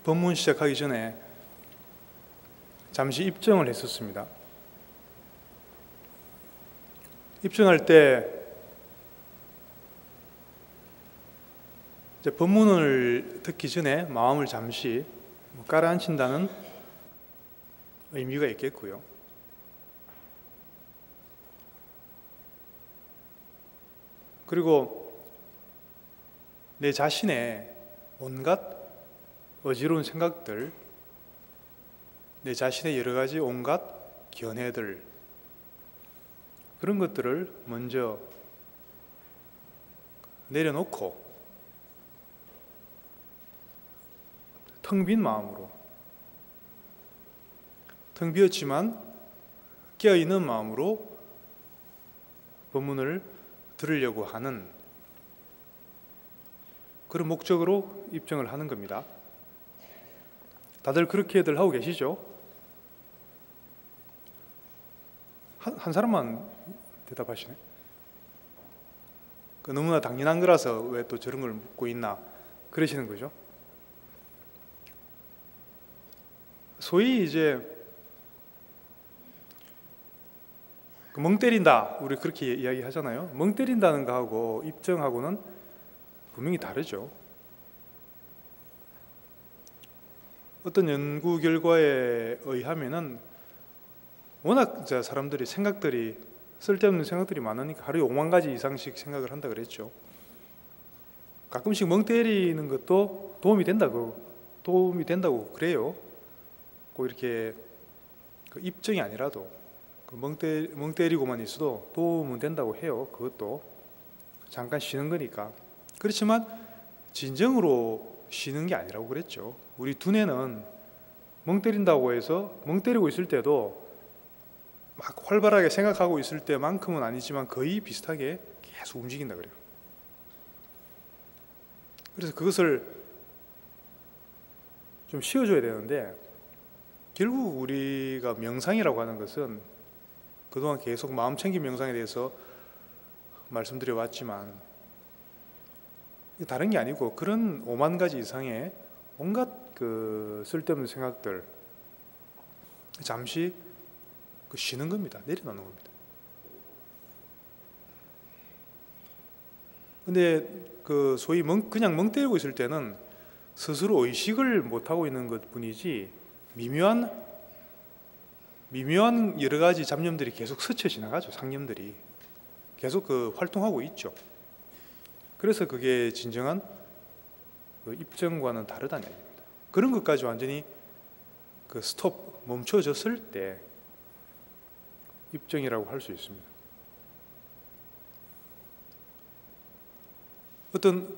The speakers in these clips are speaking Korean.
법문 시작하기 전에 잠시 입정을 했었습니다. 입정할 때 이제 법문을 듣기 전에 마음을 잠시 가라앉힌다는 의미가 있겠고요. 그리고 내 자신의 온갖 어지러운 생각들, 내 자신의 여러 가지 온갖 견해들, 그런 것들을 먼저 내려놓고 텅 빈 마음으로, 텅 비었지만 깨어있는 마음으로 법문을 들으려고 하는 그런 목적으로 입정을 하는 겁니다. 다들 그렇게들 하고 계시죠? 한 사람만 대답하시네. 너무나 당연한 거라서 왜 또 저런 걸 묻고 있나 그러시는 거죠. 소위 이제 멍 때린다, 우리 그렇게 이야기하잖아요. 멍 때린다는 거하고 입정하고는 분명히 다르죠. 어떤 연구 결과에 의하면은 워낙 사람들이 생각들이 쓸데없는 생각들이 많으니까 하루에 5만 가지 이상씩 생각을 한다 그랬죠. 가끔씩 멍 때리는 것도 도움이 된다고 그래요. 꼭 이렇게 입정이 아니라도 멍 때리고만 있어도 도움은 된다고 해요. 그것도 잠깐 쉬는 거니까. 그렇지만 진정으로 쉬는 게 아니라고 그랬죠. 우리 두뇌는 멍 때린다고 해서 멍 때리고 있을 때도 막 활발하게 생각하고 있을 때만큼은 아니지만 거의 비슷하게 계속 움직인다 그래요. 그래서 그것을 좀 쉬어줘야 되는데, 결국 우리가 명상이라고 하는 것은 그동안 계속 마음챙김 명상에 대해서 말씀드려 왔지만 다른 게 아니고 그런 5만 가지 이상의 온갖 쓸데없는 생각들 잠시 쉬는 겁니다. 내려놓는 겁니다. 근데 소위 그냥 멍 때리고 있을 때는 스스로 의식을 못하고 있는 것 뿐이지 미묘한 여러 가지 잡념들이 계속 스쳐 지나가죠. 상념들이 계속 활동하고 있죠. 그래서 그게 진정한 입정과는 다르다는 얘기입니다. 그런 것까지 완전히 스톱, 멈춰졌을 때 입정이라고 할 수 있습니다. 어떤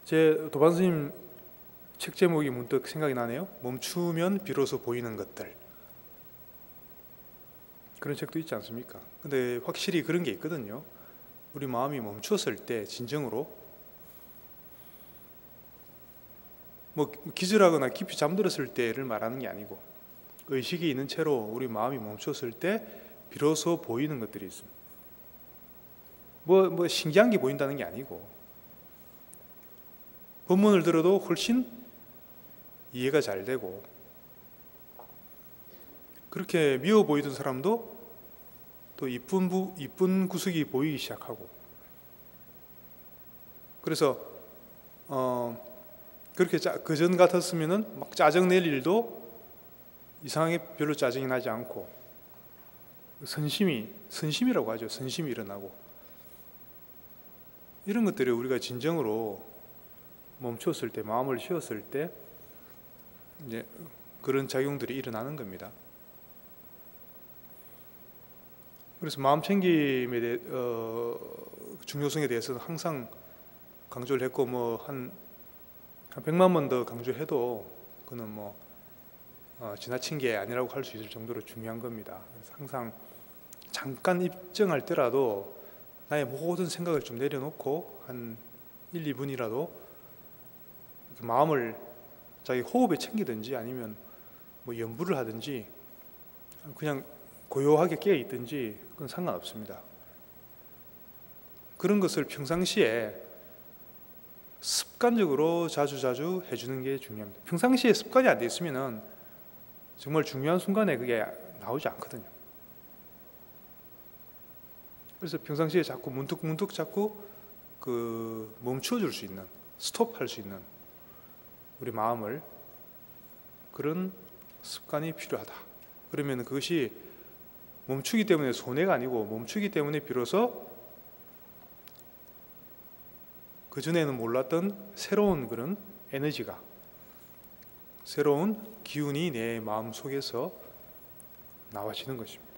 제 도반 스님 책 제목이 문득 생각이 나네요. 멈추면 비로소 보이는 것들. 그런 책도 있지 않습니까? 근데 확실히 그런 게 있거든요. 우리 마음이 멈췄을 때 진정으로 기절하거나 깊이 잠들었을 때를 말하는 게 아니고 의식이 있는 채로 우리 마음이 멈췄을 때 비로소 보이는 것들이 있습니다. 신기한 게 보인다는 게 아니고 법문을 들어도 훨씬 이해가 잘 되고 그렇게 미워 보이던 사람도 또 이쁜 구석이 보이기 시작하고, 그래서 그렇게 그전 같았으면은 막 짜증 낼 일도 이상하게 별로 짜증이 나지 않고 선심이라고 하죠. 선심이 일어나고, 이런 것들이 우리가 진정으로 멈췄을 때, 마음을 쉬었을 때 이제 그런 작용들이 일어나는 겁니다. 그래서 마음 챙김의 중요성에 대해서는 항상 강조를 했고 한 100만 번 더 강조해도 그는 지나친 게 아니라고 할 수 있을 정도로 중요한 겁니다. 그래서 항상 잠깐 입정할 때라도 나의 모든 생각을 좀 내려놓고 한 1, 2분이라도 마음을 자기 호흡에 챙기든지 아니면 연부를 하든지 그냥 고요하게 깨어 있든지 그건 상관없습니다. 그런 것을 평상시에 습관적으로 자주 해주는 게 중요합니다. 평상시에 습관이 안 돼 있으면은 정말 중요한 순간에 그게 나오지 않거든요. 그래서 평상시에 자꾸 문득문득 자꾸 그 멈춰 줄 수 있는, 스톱할 수 있는 우리 마음을, 그런 습관이 필요하다. 그러면 그것이 멈추기 때문에 손해가 아니고 멈추기 때문에 비로소 그전에는 몰랐던 새로운 그런 에너지가, 새로운 기운이 내 마음 속에서 나와지는 것입니다.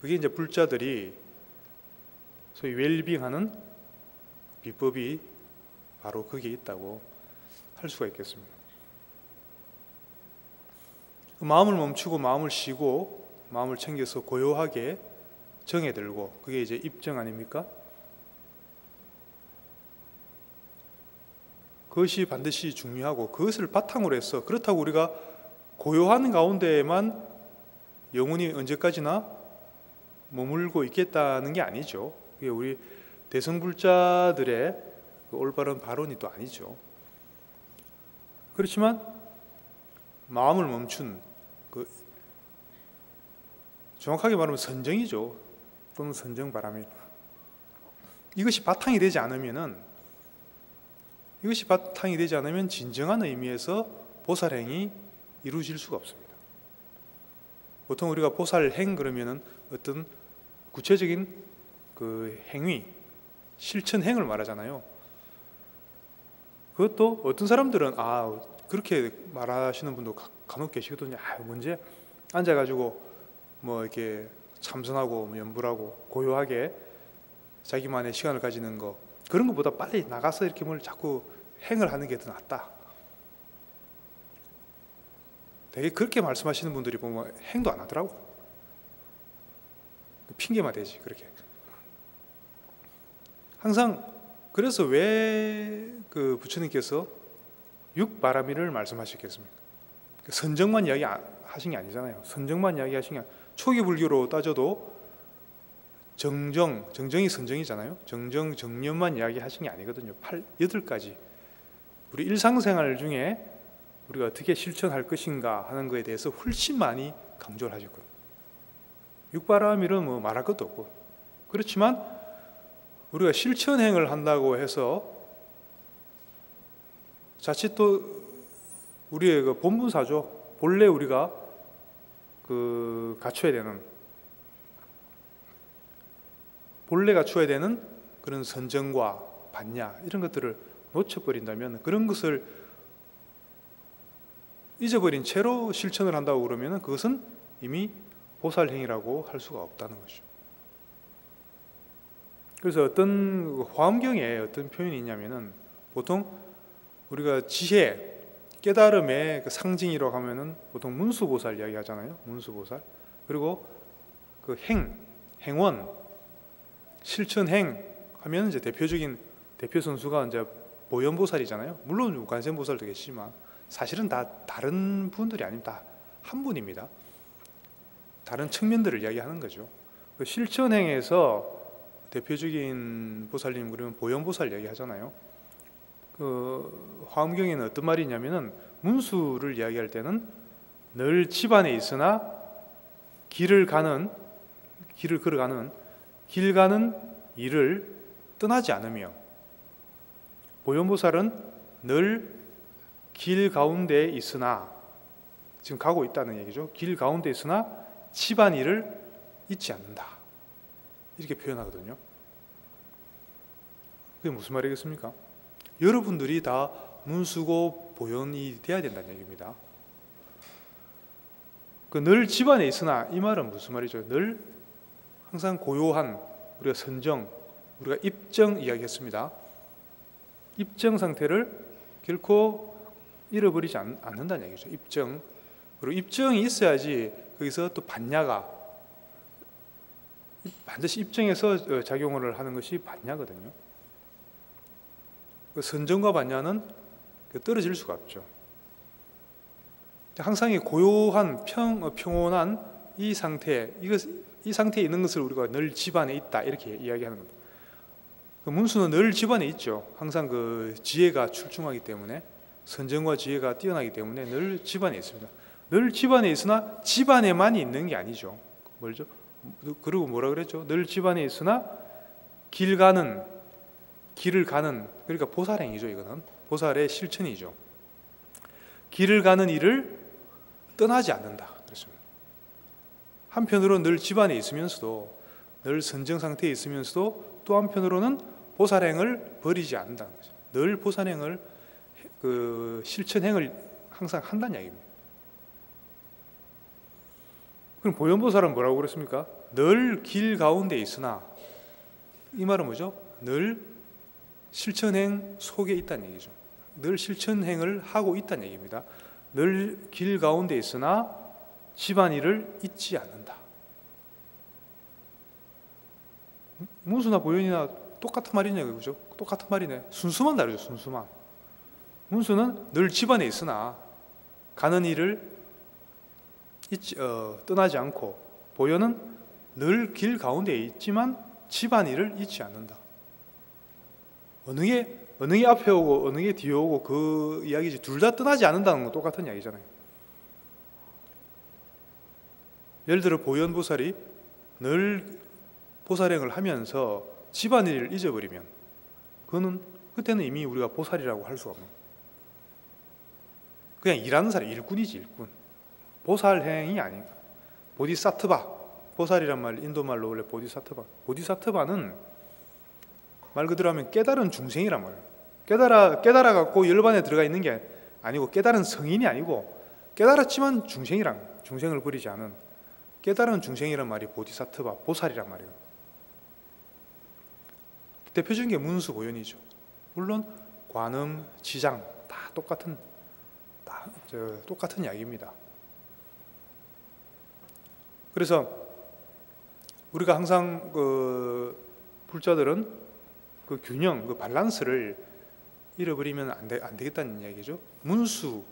그게 이제 불자들이 소위 웰빙하는 비법이 바로 거기에 있다고 할 수가 있겠습니다. 마음을 멈추고 마음을 쉬고 마음을 챙겨서 고요하게 정에 들고, 그게 이제 입정 아닙니까? 그것이 반드시 중요하고, 그것을 바탕으로 해서, 그렇다고 우리가 고요한 가운데에만 영원히 언제까지나 머물고 있겠다는 게 아니죠. 그게 우리 대성불자들의 그 올바른 발언이 또 아니죠. 그렇지만 마음을 멈춘, 그 정확하게 말하면 선정이죠. 또는 선정바람이, 이것이 바탕이 되지 않으면 진정한 의미에서 보살행이 이루어질 수가 없습니다. 보통 우리가 보살행 그러면은 어떤 구체적인 그 행위, 실천행을 말하잖아요. 그것도 어떤 사람들은 그렇게 말하시는 분도 간혹 계시거든요. 문제 앉아가지고 뭐 이렇게 참선하고 뭐 연불하고 고요하게 자기만의 시간을 가지는 거, 그런 것보다 빨리 나가서 이렇게 뭘 자꾸 행을 하는 게 더 낫다. 되게 그렇게 말씀하시는 분들이 보면 행도 안 하더라고. 핑계만 대지 그렇게. 항상 그래서 왜 그 부처님께서 육바라밀을 말씀하셨겠습니까? 선정만 이야기하신 게 아니잖아요. 선정만 이야기하신 게 아니라, 초기 불교로 따져도 정정이 선정이잖아요. 정정, 정념만 이야기하신 게 아니거든요. 8가지 우리 일상생활 중에 우리가 어떻게 실천할 것인가 하는 것에 대해서 훨씬 많이 강조를 하셨거든요. 육바라밀은 뭐 말할 것도 없고, 그렇지만 우리가 실천행을 한다고 해서 자칫 또 우리의 그 본분사죠. 본래 우리가 그 갖춰야 되는 그런 선정과 반야, 이런 것들을 놓쳐버린다면, 그런 것을 잊어버린 채로 실천을 한다고 그러면 그것은 이미 보살행위라고 할 수가 없다는 것이죠. 그래서 어떤 화엄경에 어떤 표현이 있냐면은, 보통 우리가 지혜, 깨달음의 그 상징이라고 하면은 보통 문수보살 이야기하잖아요. 문수보살. 그리고 그 행원, 실천행 하면 이제 대표적인 대표 선수가 이제 보현보살이잖아요. 물론 관세음보살도 계시지만 사실은 다 다른 분들이 아닙니다. 한 분입니다. 다른 측면들을 이야기하는 거죠. 그 실천행에서 대표적인 보살님 그러면 보현보살 이야기하잖아요. 그 화엄경에는 어떤 말이 있냐면은, 문수를 이야기할 때는 늘 집안에 있으나 길 가는 일을 떠나지 않으며, 보현보살은 늘 길 가운데 있으나, 지금 가고 있다는 얘기죠. 길 가운데 있으나 집안 일을 잊지 않는다, 이렇게 표현하거든요. 그게 무슨 말이겠습니까? 여러분들이 다 문수고 보현이 돼야 된다는 얘기입니다. 늘 집안에 있으나, 이 말은 무슨 말이죠? 늘 항상 고요한, 우리가 선정, 우리가 입정 이야기했습니다. 입정 상태를 결코 잃어버리지 않는다는 얘기죠. 입정. 그리고 입정이 있어야지 거기서 또 반야가, 반드시 입정해서 작용을 하는 것이 반야거든요. 선정과 반야는 떨어질 수가 없죠. 항상 고요한 평온한 이 상태에 있는 것을 우리가 늘 집안에 있다, 이렇게 이야기하는 겁니다. 그 문수는 늘 집안에 있죠. 항상 그 지혜가 출중하기 때문에, 선정과 지혜가 뛰어나기 때문에 늘 집안에 있습니다. 늘 집안에 있으나 집안에만 있는 게 아니죠. 뭐죠? 그리고 뭐라 그랬죠? 늘 집안에 있으나 길을 가는, 그러니까 보살행이죠. 이거는 보살의 실천이죠. 길을 가는 일을 떠나지 않는다 그랬습니다. 한편으로 늘 집안에 있으면서도, 늘 선정 상태에 있으면서도 또 한편으로는 보살행을 버리지 않는다는 거죠. 늘 보살행을, 그 실천행을 항상 한다는 이야기입니다. 그럼 보현보살은 뭐라고 그랬습니까? 늘 길 가운데 있으나, 이 말은 뭐죠? 늘 실천행 속에 있다는 얘기죠. 늘 실천행을 하고 있다는 얘기입니다. 늘 길 가운데 있으나 집안일을 잊지 않는다. 문수나 보현이나 똑같은 말이냐, 그죠? 똑같은 말이네. 순수만 다르죠, 순수만. 문수는 늘 집안에 있으나 가는 일을 떠나지 않고, 보현은 늘 길 가운데 있지만 집안일을 잊지 않는다. 어느 게 앞에 오고 어느 게 뒤에 오고 그 이야기지. 둘 다 떠나지 않는다는 건 똑같은 이야기잖아요. 예를 들어 보현보살이 늘 보살행을 하면서 집안일을 잊어버리면, 그때는 이미 우리가 보살이라고 할 수가 없는, 그냥 일하는 사람, 일꾼이지, 일꾼. 보살행이 아닌가. 보디사트바, 보살이란 말 인도말로 원래 보디사트바는 말 그대로 하면 깨달은 중생이란 말이에요. 깨달아 갖고 열반에 들어가 있는 게 아니고, 깨달은 성인이 아니고 깨달았지만 중생을 버리지 않은 깨달은 중생이란 말이 보디사트바, 보살이란 말이에요. 대표적인 게 문수 보현이죠. 물론 관음, 지장 다 똑같은 이야기입니다. 그래서 우리가 항상 그 불자들은 그 균형, 그 밸런스를 잃어버리면 안 되겠다는 이야기죠. 문수,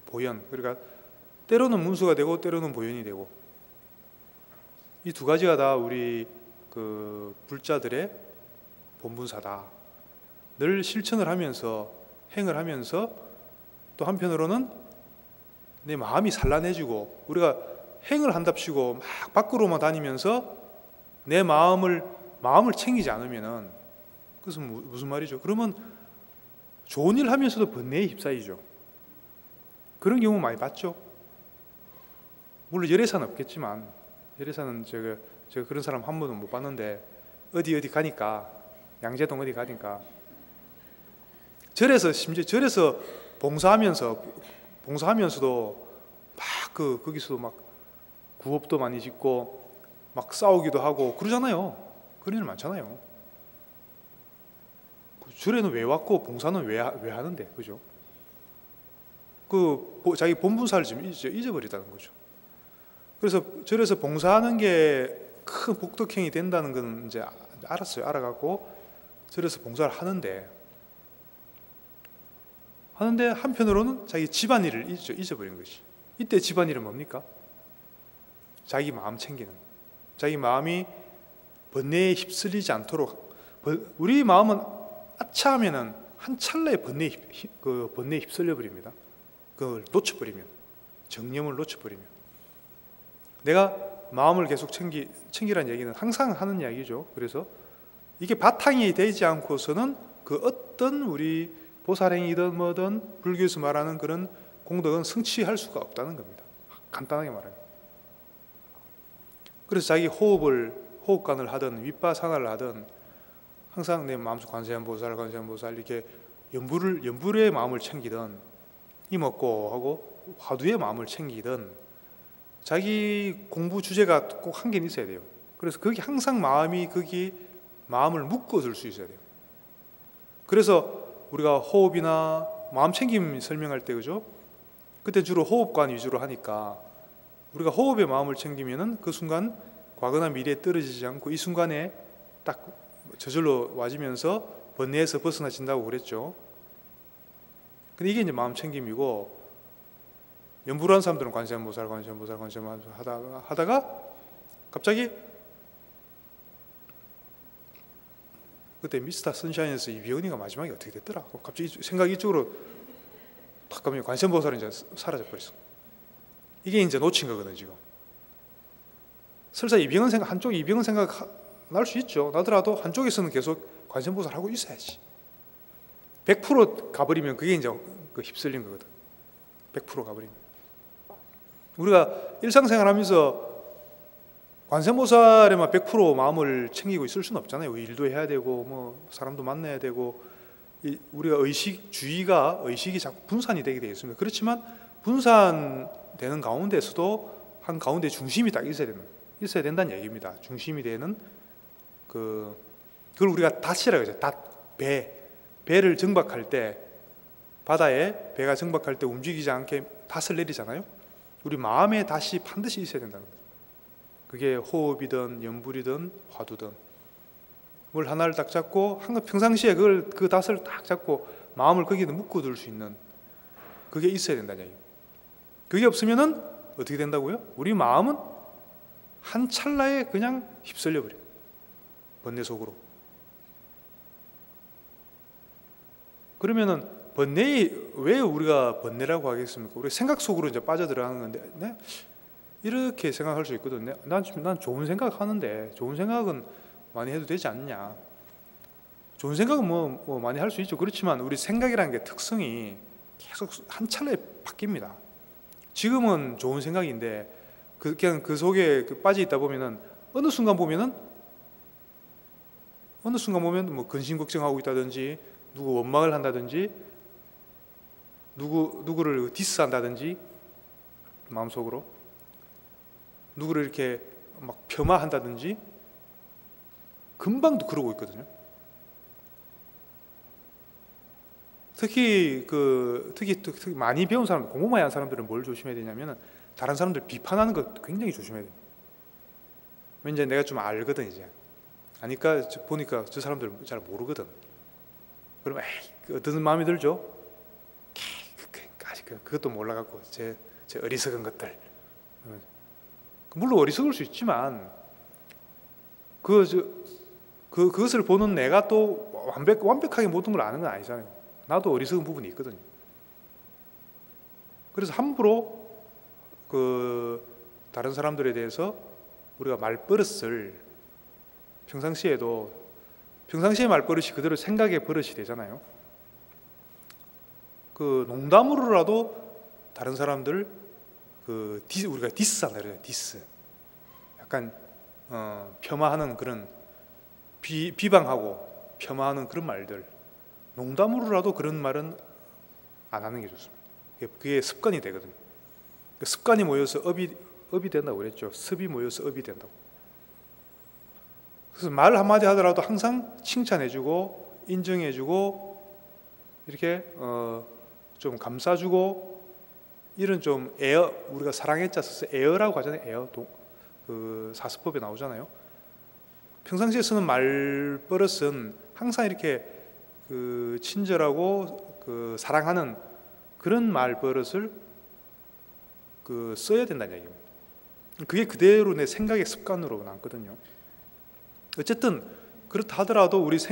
보현. 그러니까 때로는 문수가 되고 때로는 보현이 되고, 이 두 가지가 다 우리 그 불자들의 본분사다. 늘 실천을 하면서, 행을 하면서, 또 한편으로는 내 마음이 산란해지고, 우리가 행을 한답시고 막 밖으로만 다니면서 내 마음을 챙기지 않으면은, 그것은 무슨 말이죠? 그러면 좋은 일 하면서도 번뇌에 휩싸이죠. 그런 경우 많이 봤죠. 물론 열애사는 없겠지만, 열애사는 제가 그런 사람 한 번도 못 봤는데, 어디 가니까, 양재동 어디 가니까 심지어 절에서 봉사하면서도 막 거기서도 막 구업도 많이 짓고 막 싸우기도 하고 그러잖아요. 그런 일 많잖아요. 절에는 왜 왔고 봉사는 왜 하는데, 그죠? 자기 본분사를 지금 잊어버리다는 거죠. 그래서 절에서 봉사하는 게 큰 복덕행이 된다는 건 이제 알아갖고 절에서 봉사를 하는데 한편으로는 자기 집안일을 잊어버린 것이. 이때 집안일은 뭡니까? 자기 마음 챙기는, 자기 마음이 번뇌에 휩쓸리지 않도록. 우리 마음은 아차하면은 한 찰나에 번뇌에 휩쓸려 버립니다. 그걸 놓쳐버리면, 정념을 놓쳐버리면. 내가 마음을 계속 챙기라는 얘기는 항상 하는 이야기죠. 그래서 이게 바탕이 되지 않고서는 그 어떤 우리 보살행이든 뭐든 불교에서 말하는 그런 공덕은 성취할 수가 없다는 겁니다. 간단하게 말하면. 그래서 자기 호흡관을 하든 윗바사나를 하든 항상 내 마음속 관세음보살 이렇게 연불의 마음을 챙기든, 이먹고 하고 화두의 마음을 챙기든, 자기 공부 주제가 꼭 한 개는 있어야 돼요. 그래서 거기 항상 마음을 묶어둘 수 있어야 돼요. 그래서 우리가 호흡이나 마음 챙김 설명할 때, 그죠? 그때 주로 호흡관 위주로 하니까, 우리가 호흡에 마음을 챙기면은 그 순간 과거나 미래에 떨어지지 않고 이 순간에 딱 저절로 와지면서 번뇌에서 벗어나진다고 그랬죠. 근데 이게 이제 마음 챙김이고, 연불한 사람들은 관세음보살 하다가 갑자기 그때 미스터 선샤인에서 이병헌이가 마지막에 어떻게 됐더라? 갑자기 생각이 이쪽으로 탁 가면 관세음보살은 이제 사라져 버렸어. 이게 이제 놓친 거거든 지금. 설사 이병헌 생각, 한쪽 이병헌 생각 날 수 있죠. 나더라도 한쪽에서는 계속 관세음보살 하고 있어야지. 100% 가버리면 그게 이제 그 휩쓸린 거거든. 100% 가버리면. 우리가 일상생활하면서 관세음보살에만 100% 마음을 챙기고 있을 수는 없잖아요. 일도 해야 되고 뭐 사람도 만나야 되고 우리가 의식이 자꾸 분산이 되게 되어 있습니다. 그렇지만 분산되는 가운데서도 한 가운데 중심이 딱 있어야 된다는 얘기입니다. 중심이 되는 그걸 우리가 닷이라고 하죠. 배를 정박할 때 바다에 배가 정박할 때 움직이지 않게 닷을 내리잖아요. 우리 마음에 닷이 반드시 있어야 된다는 거죠. 그게 호흡이든 연불이든 화두든 뭘 하나를 딱 잡고 평상시에 그 닷을 딱 잡고 마음을 거기에 묶어둘 수 있는 그게 있어야 된다는 얘기예요. 그게 없으면은 어떻게 된다고요? 우리 마음은 한 찰나에 그냥 휩쓸려 버려요. 번뇌 속으로. 그러면은 왜 우리가 번뇌라고 하겠습니까? 우리 생각 속으로 이제 빠져들어가는 건데, 네? 이렇게 생각할 수 있거든요. 난 좋은 생각 하는데 좋은 생각은 많이 해도 되지 않느냐. 좋은 생각은 뭐 많이 할 수 있죠. 그렇지만 우리 생각이라는 게 특성이 계속 한 찰나에 바뀝니다. 지금은 좋은 생각인데 그냥 그 속에 빠져 있다 보면은 어느 순간 보면 뭐 근심 걱정하고 있다든지 누구 원망을 한다든지 누구를 디스한다든지 마음속으로 누구를 이렇게 막 폄하한다든지 금방도 그러고 있거든요. 특히 많이 배운 사람, 공부 많이 한 사람들은 뭘 조심해야 되냐면은 다른 사람들 비판하는 거 굉장히 조심해야 돼요. 왠지 내가 좀 알거든 이제. 아니까 보니까 저 사람들 잘 모르거든. 그러면 어떤 마음이 들죠? 그것도 몰라갖고 제 어리석은 것들. 물론 어리석을 수 있지만 그것을 보는 내가 또 완벽하게 모든 걸 아는 건 아니잖아요. 나도 어리석은 부분이 있거든요. 그래서 함부로 다른 사람들에 대해서 우리가 말버릇을 평상시에 말버릇이 그대로 생각의 버릇이 되잖아요. 농담으로라도 다른 사람들 우리가 디스한다 그래요. 디스. 약간 폄하하는 그런 비방하고 폄하하는 그런 말들. 농담으로라도 그런 말은 안 하는 게 좋습니다. 그게 습관이 되거든요. 습관이 모여서 업이 된다고 그랬죠. 습이 모여서 업이 된다고. 그래서 말 한마디 하더라도 항상 칭찬해주고 인정해주고 이렇게 좀 감싸주고 이런 좀 우리가 사랑의 자 써서 에어라고 하잖아요. 사스법에 나오잖아요. 평상시에 쓰는 말버릇은 항상 이렇게 친절하고 사랑하는 그런 말버릇을 써야 된다는 얘기입니다. 그게 그대로 내 생각의 습관으로 남거든요. 어쨌든 그렇다 하더라도 우리가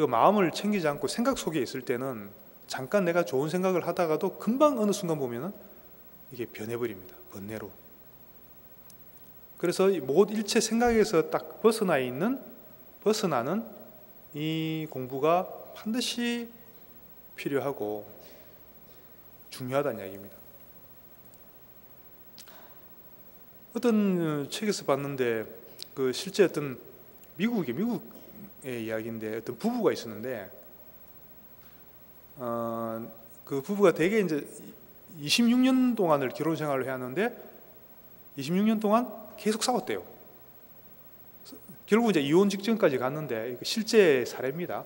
마음을 챙기지 않고 생각 속에 있을 때는 잠깐 내가 좋은 생각을 하다가도 금방 어느 순간 보면은 이게 변해버립니다. 번뇌로. 그래서 일체 생각에서 딱 벗어나는 이 공부가 반드시 필요하고 중요하다는 이야기입니다. 어떤 책에서 봤는데 실제 어떤 미국의 이야기인데 어떤 부부가 있었는데 그 부부가 대개 이제 26년 동안을 결혼 생활을 해왔는데 26년 동안 계속 싸웠대요. 결국 이제 이혼 직전까지 갔는데 실제 사례입니다.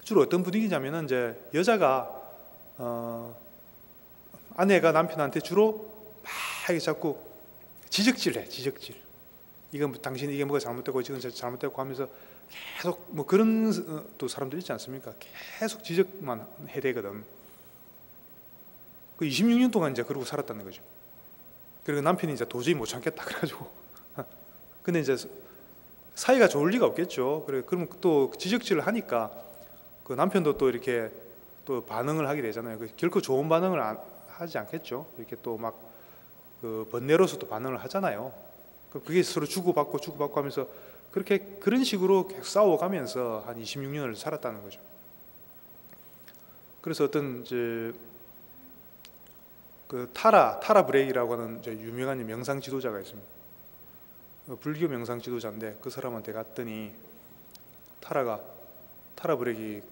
주로 어떤 분위기냐면은 이제 여자가 아내가 남편한테 주로 막 자꾸 지적질해. 당신 이게 뭐가 잘못되고 지금 잘못되고 하면서 계속 뭐 그런 또 사람들 있지 않습니까? 계속 지적만 해대거든. 26년 동안 이제 그러고 살았다는 거죠. 그리고 남편이 이제 도저히 못 참겠다 그래가지고 근데 이제 사이가 좋을 리가 없겠죠. 그래 그럼 또 지적질을 하니까 그 남편도 또 이렇게 또 반응을 하게 되잖아요. 결코 좋은 반응을 하지 않겠죠. 이렇게 또 막 그 번뇌로서 또 반응을 하잖아요. 그게 서로 주고받고 하면서 그런 식으로 계속 싸워가면서 한 26년을 살았다는 거죠. 그래서 어떤 이제 그 타라 브레이라고 하는 이제 유명한 명상 지도자가 있습니다. 불교 명상 지도자인데 그 사람한테 갔더니 타라 브레이이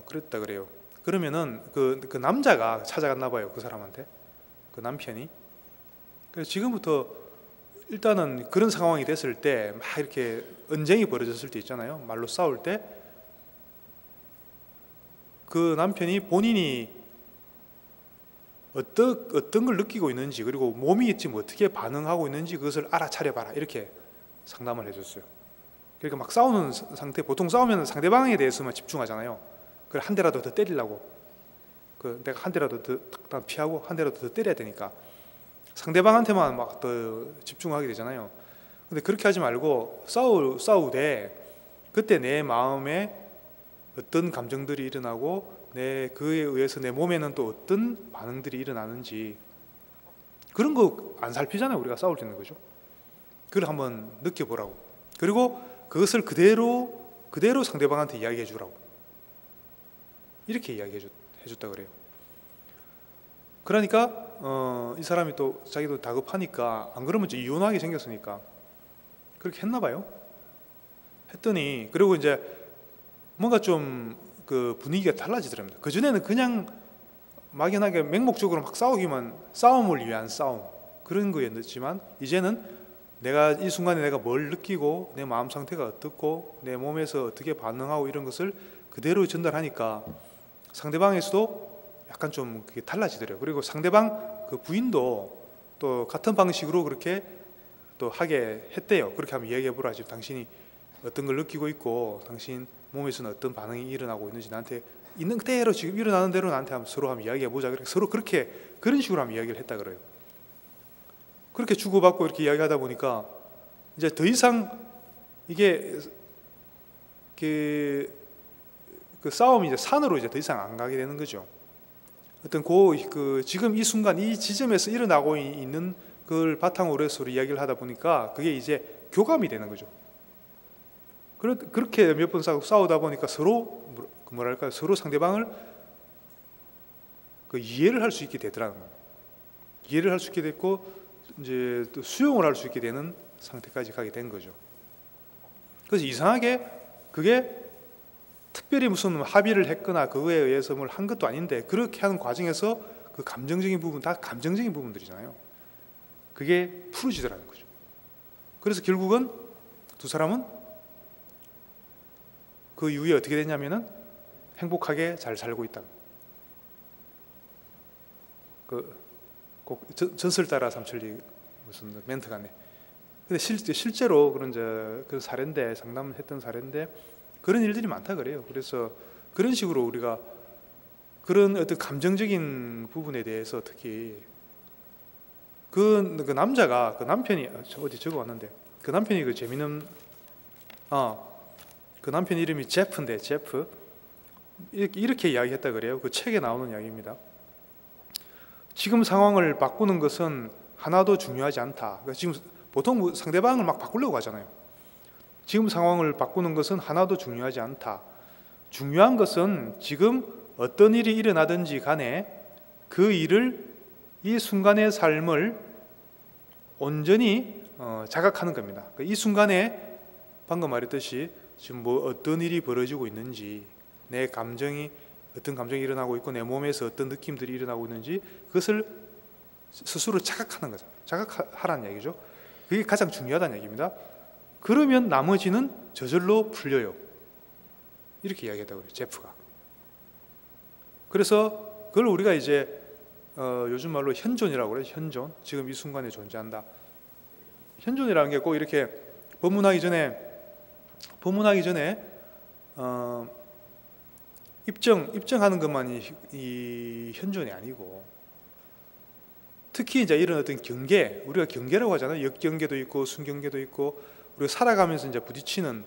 그랬다 그래요. 그러면은 그 남자가 찾아갔나 봐요. 그 사람한테 그 남편이. 그래서 지금부터 일단은 그런 상황이 됐을 때 막 이렇게 언쟁이 벌어졌을 때 있잖아요. 말로 싸울 때 그 남편이 본인이 어떤 걸 느끼고 있는지 그리고 몸이 지금 어떻게 반응하고 있는지 그것을 알아차려봐라 이렇게 상담을 해줬어요. 그러니까 막 싸우는 상태, 보통 싸우면 상대방에 대해서만 집중하잖아요. 그걸 한 대라도 더 때리려고 내가 한 대라도 더 피하고 한 대라도 더 때려야 되니까 상대방한테만 막 더 집중하게 되잖아요. 근데 그렇게 하지 말고 싸우되 그때 내 마음에 어떤 감정들이 일어나고 그에 의해서 내 몸에는 또 어떤 반응들이 일어나는지 그런 거 안 살피잖아요. 우리가 싸울 때는. 거죠. 그걸 한번 느껴보라고. 그리고 그것을 그대로 상대방한테 이야기해 주라고. 이렇게 이야기해 줬다 그래요. 그러니까 이 사람이 또 자기도 다급하니까 안 그러면 이제 이혼하게 생겼으니까 그렇게 했나 봐요. 했더니 그리고 이제 뭔가 좀 그 분위기가 달라지더랍니다. 그 전에는 그냥 막연하게 맹목적으로 막 싸움을 위한 싸움 그런 거였지만 이제는 내가 이 순간에 내가 뭘 느끼고 내 마음 상태가 어떻고 내 몸에서 어떻게 반응하고 이런 것을 그대로 전달하니까 상대방에서도 약간 좀 그게 달라지더래요. 그리고 상대방 그 부인도 또 같은 방식으로 그렇게 또 하게 했대요. 그렇게 한번 이야기해보라. 지금 당신이 어떤 걸 느끼고 있고 당신 몸에서는 어떤 반응이 일어나고 있는지 나한테 있는 그대로 지금 일어나는 대로 나한테 서로 한번 이야기해보자. 서로 그런 식으로 한번 이야기를 했다 그래요. 그렇게 주고받고 이렇게 이야기하다 보니까 이제 더 이상 이게 그 싸움이 이제 산으로 이제 더 이상 안 가게 되는 거죠. 어떤 지금 이 순간 이 지점에서 일어나고 있는 그걸 바탕으로 해서 이야기를 하다 보니까 그게 이제 교감이 되는 거죠. 그렇게 몇 번 싸우다 보니까 서로 서로 상대방을 이해를 할 수 있게 되더라는 거예요. 이해를 할 수 있게 됐고 이제 또 수용을 할 수 있게 되는 상태까지 가게 된 거죠. 그래서 이상하게 그게 특별히 무슨 합의를 했거나 그거에 의해서 뭘 한 것도 아닌데 그렇게 하는 과정에서 그 감정적인 부분 다 감정적인 부분들이잖아요. 그게 풀어지더라는 거죠. 그래서 결국은 두 사람은 그 이후에 어떻게 됐냐면은 행복하게 잘 살고 있다. 꼭 전설 따라 삼천리 무슨 멘트가 네. 근데 실제로 그런 사례인데 상담을 했던 사례인데 그런 일들이 많다 그래요. 그래서 그런 식으로 우리가 그런 어떤 감정적인 부분에 대해서 특히 그 남자가 그 남편이 어디 적어왔는데 그 남편이 그 재밌는 그 남편 이름이 제프인데 제프 이렇게 이야기했다 그래요. 그 책에 나오는 이야기입니다. 지금 상황을 바꾸는 것은 하나도 중요하지 않다. 그러니까 지금 보통 상대방을 막 바꾸려고 하잖아요. 지금 상황을 바꾸는 것은 하나도 중요하지 않다. 중요한 것은 지금 어떤 일이 일어나든지 간에 그 일을 이 순간의 삶을 온전히 자각하는 겁니다. 이 순간에 방금 말했듯이 지금 어떤 일이 벌어지고 있는지 내 감정이 어떤 감정이 일어나고 있고 내 몸에서 어떤 느낌들이 일어나고 있는지 그것을 스스로 자각하는 거죠. 자각하라는 얘기죠. 그게 가장 중요하다는 얘기입니다. 그러면 나머지는 저절로 풀려요. 이렇게 이야기했다고 해요. 제프가. 그래서 그걸 우리가 이제 요즘 말로 현존이라고 그래요. 현존. 지금 이 순간에 존재한다. 현존이라는 게 꼭 이렇게 법문하기 전에 입증하는 것만이 이 현존이 아니고 특히 이제 이런 어떤 경계, 우리가 경계라고 하잖아요. 역경계도 있고 순경계도 있고 우리가 살아가면서 이제 부딪히는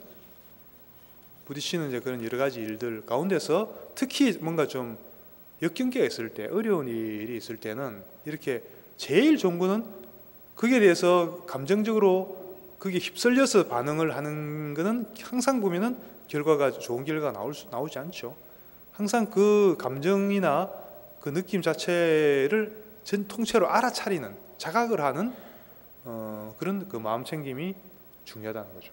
이제 그런 여러 가지 일들 가운데서 특히 뭔가 좀 역경계가 있을 때, 어려운 일이 있을 때는 이렇게 제일 좋은 거는 거기에 대해서 감정적으로 그게 휩쓸려서 반응을 하는 거는 항상 보면은 결과가 좋은 결과가 나오지 않죠. 항상 그 감정이나 그 느낌 자체를 전 통째로 알아차리는, 자각을 하는 그런 그 마음 챙김이 중요하다는 거죠.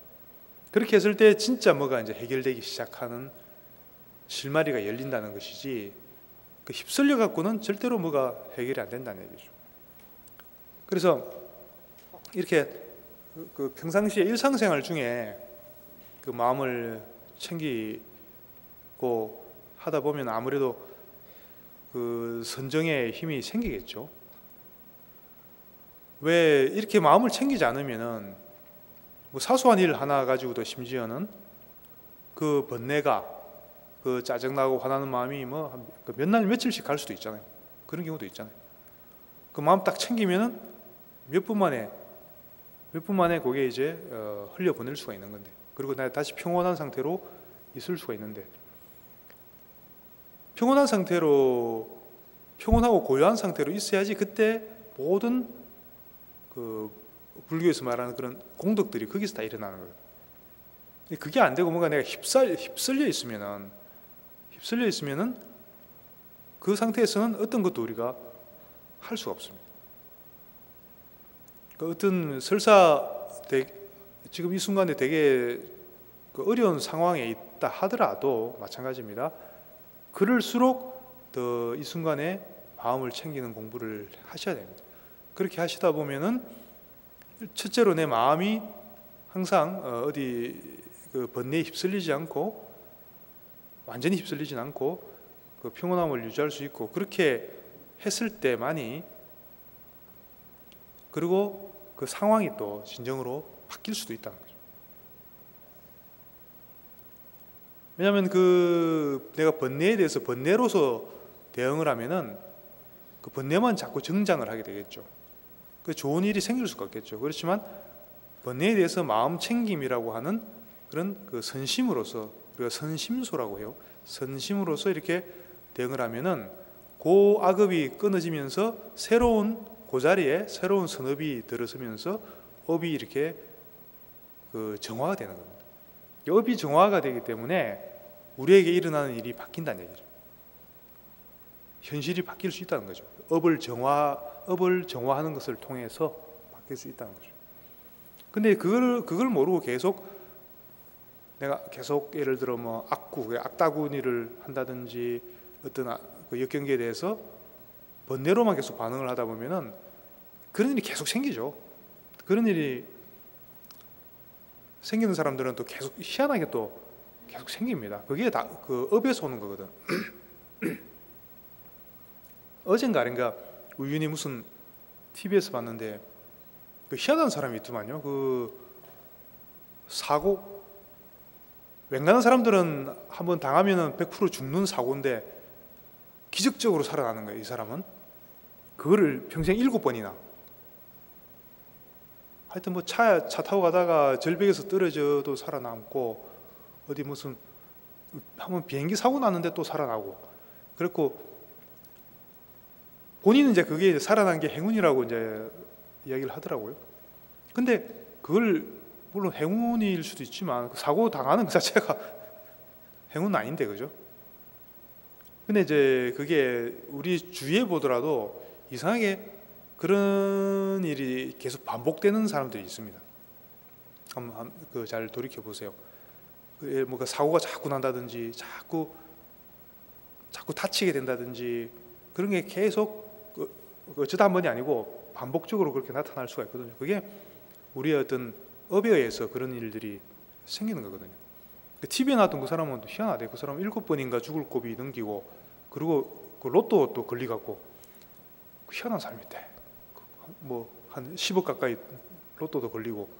그렇게 했을 때 진짜 뭐가 이제 해결되기 시작하는 실마리가 열린다는 것이지, 그 휩쓸려 갖고는 절대로 뭐가 해결이 안 된다는 얘기죠. 그래서 이렇게 그 평상시에 일상생활 중에 그 마음을 챙기고 하다 보면 아무래도 그 선정의 힘이 생기겠죠. 왜 이렇게 마음을 챙기지 않으면은 뭐 사소한 일 하나 가지고도 심지어는 그 번뇌가, 그 짜증나고 화나는 마음이 뭐 몇 날 며칠씩 갈 수도 있잖아요. 그런 경우도 있잖아요. 그 마음 딱 챙기면은 몇 분 만에 그게 이제 흘려보낼 수가 있는 건데, 그리고 다시 평온한 상태로 있을 수가 있는데, 평온하고 고요한 상태로 있어야지 그때 모든 그 불교에서 말하는 그런 공덕들이 거기서 다 일어나는 거예요. 그게 안 되고 뭔가 내가 휩쓸려 있으면은 그 상태에서는 어떤 것도 우리가 할 수가 없습니다. 그 어떤 지금 이 순간에 되게 그 어려운 상황에 있다 하더라도 마찬가지입니다. 그럴수록 더 이 순간에 마음을 챙기는 공부를 하셔야 됩니다. 그렇게 하시다 보면은 첫째로 내 마음이 항상 어디 그 번뇌에 휩쓸리지 않고, 완전히 휩쓸리진 않고 그 평온함을 유지할 수 있고, 그렇게 했을 때만이, 그리고 그 상황이 또 진정으로 바뀔 수도 있다는 거죠. 왜냐하면 그 내가 번뇌에 대해서 번뇌로서 대응을 하면은 그 번뇌만 자꾸 정장을 하게 되겠죠. 그 좋은 일이 생길 수가 없겠죠. 그렇지만 번뇌에 대해서 마음 챙김이라고 하는 그런 그 선심으로서, 우리가 선심소라고 해요. 선심으로서 이렇게 대응을 하면은 그 악업이 끊어지면서 그 자리에 새로운 선업이 들어서면서 업이 이렇게 그 정화가 되는 겁니다. 업이 정화가 되기 때문에 우리에게 일어나는 일이 바뀐다는 얘기죠. 현실이 바뀔 수 있다는 거죠. 업을 정화하는 것을 통해서 바뀔 수 있다는 거죠. 근데 그걸 모르고 내가 계속 예를 들어 뭐 악다구니를 한다든지 어떤 그 역경계에 대해서 번뇌로만 계속 반응을 하다 보면은 그런 일이 계속 생기죠. 그런 일이 생기는 사람들은 또 계속 희한하게 또 계속 생깁니다. 그게 다 그 업에서 오는 거거든. 어젠가 아닌가 우연히 무슨 TV에서 봤는데 그 희한한 사람이 있더만요. 그 사고, 웬간한 사람들은 한번 당하면은 100% 죽는 사고인데 기적적으로 살아나는 거예요. 이 사람은 그거를 평생 7번이나. 하여튼 뭐 차 타고 가다가 절벽에서 떨어져도 살아남고, 어디 무슨 한번 비행기 사고 났는데 또 살아나고, 그랬고 본인은 이제 그게 살아난 게 행운이라고 이제 이야기를 하더라고요. 근데 그걸 물론 행운일 수도 있지만 그 사고 당하는 그 자체가 행운은 아닌데, 그죠? 근데 이제 그게 우리 주위에 보더라도 이상하게 그런 일이 계속 반복되는 사람들이 있습니다. 한번 잘 돌이켜 보세요. 뭔가 사고가 자꾸 난다든지, 자꾸 다치게 된다든지, 그런 게 계속 어쩌다 한 번이 아니고 반복적으로 그렇게 나타날 수가 있거든요. 그게 우리의 어떤 업에 의해서 그런 일들이 생기는 거거든요. TV에 나왔던 그 사람은 또 희한하대. 그 사람은 7번인가 죽을 고비 넘기고, 그리고 그 로또 또 걸리갖고, 희한한 사람인데 뭐 한 10억 가까이 로또도 걸리고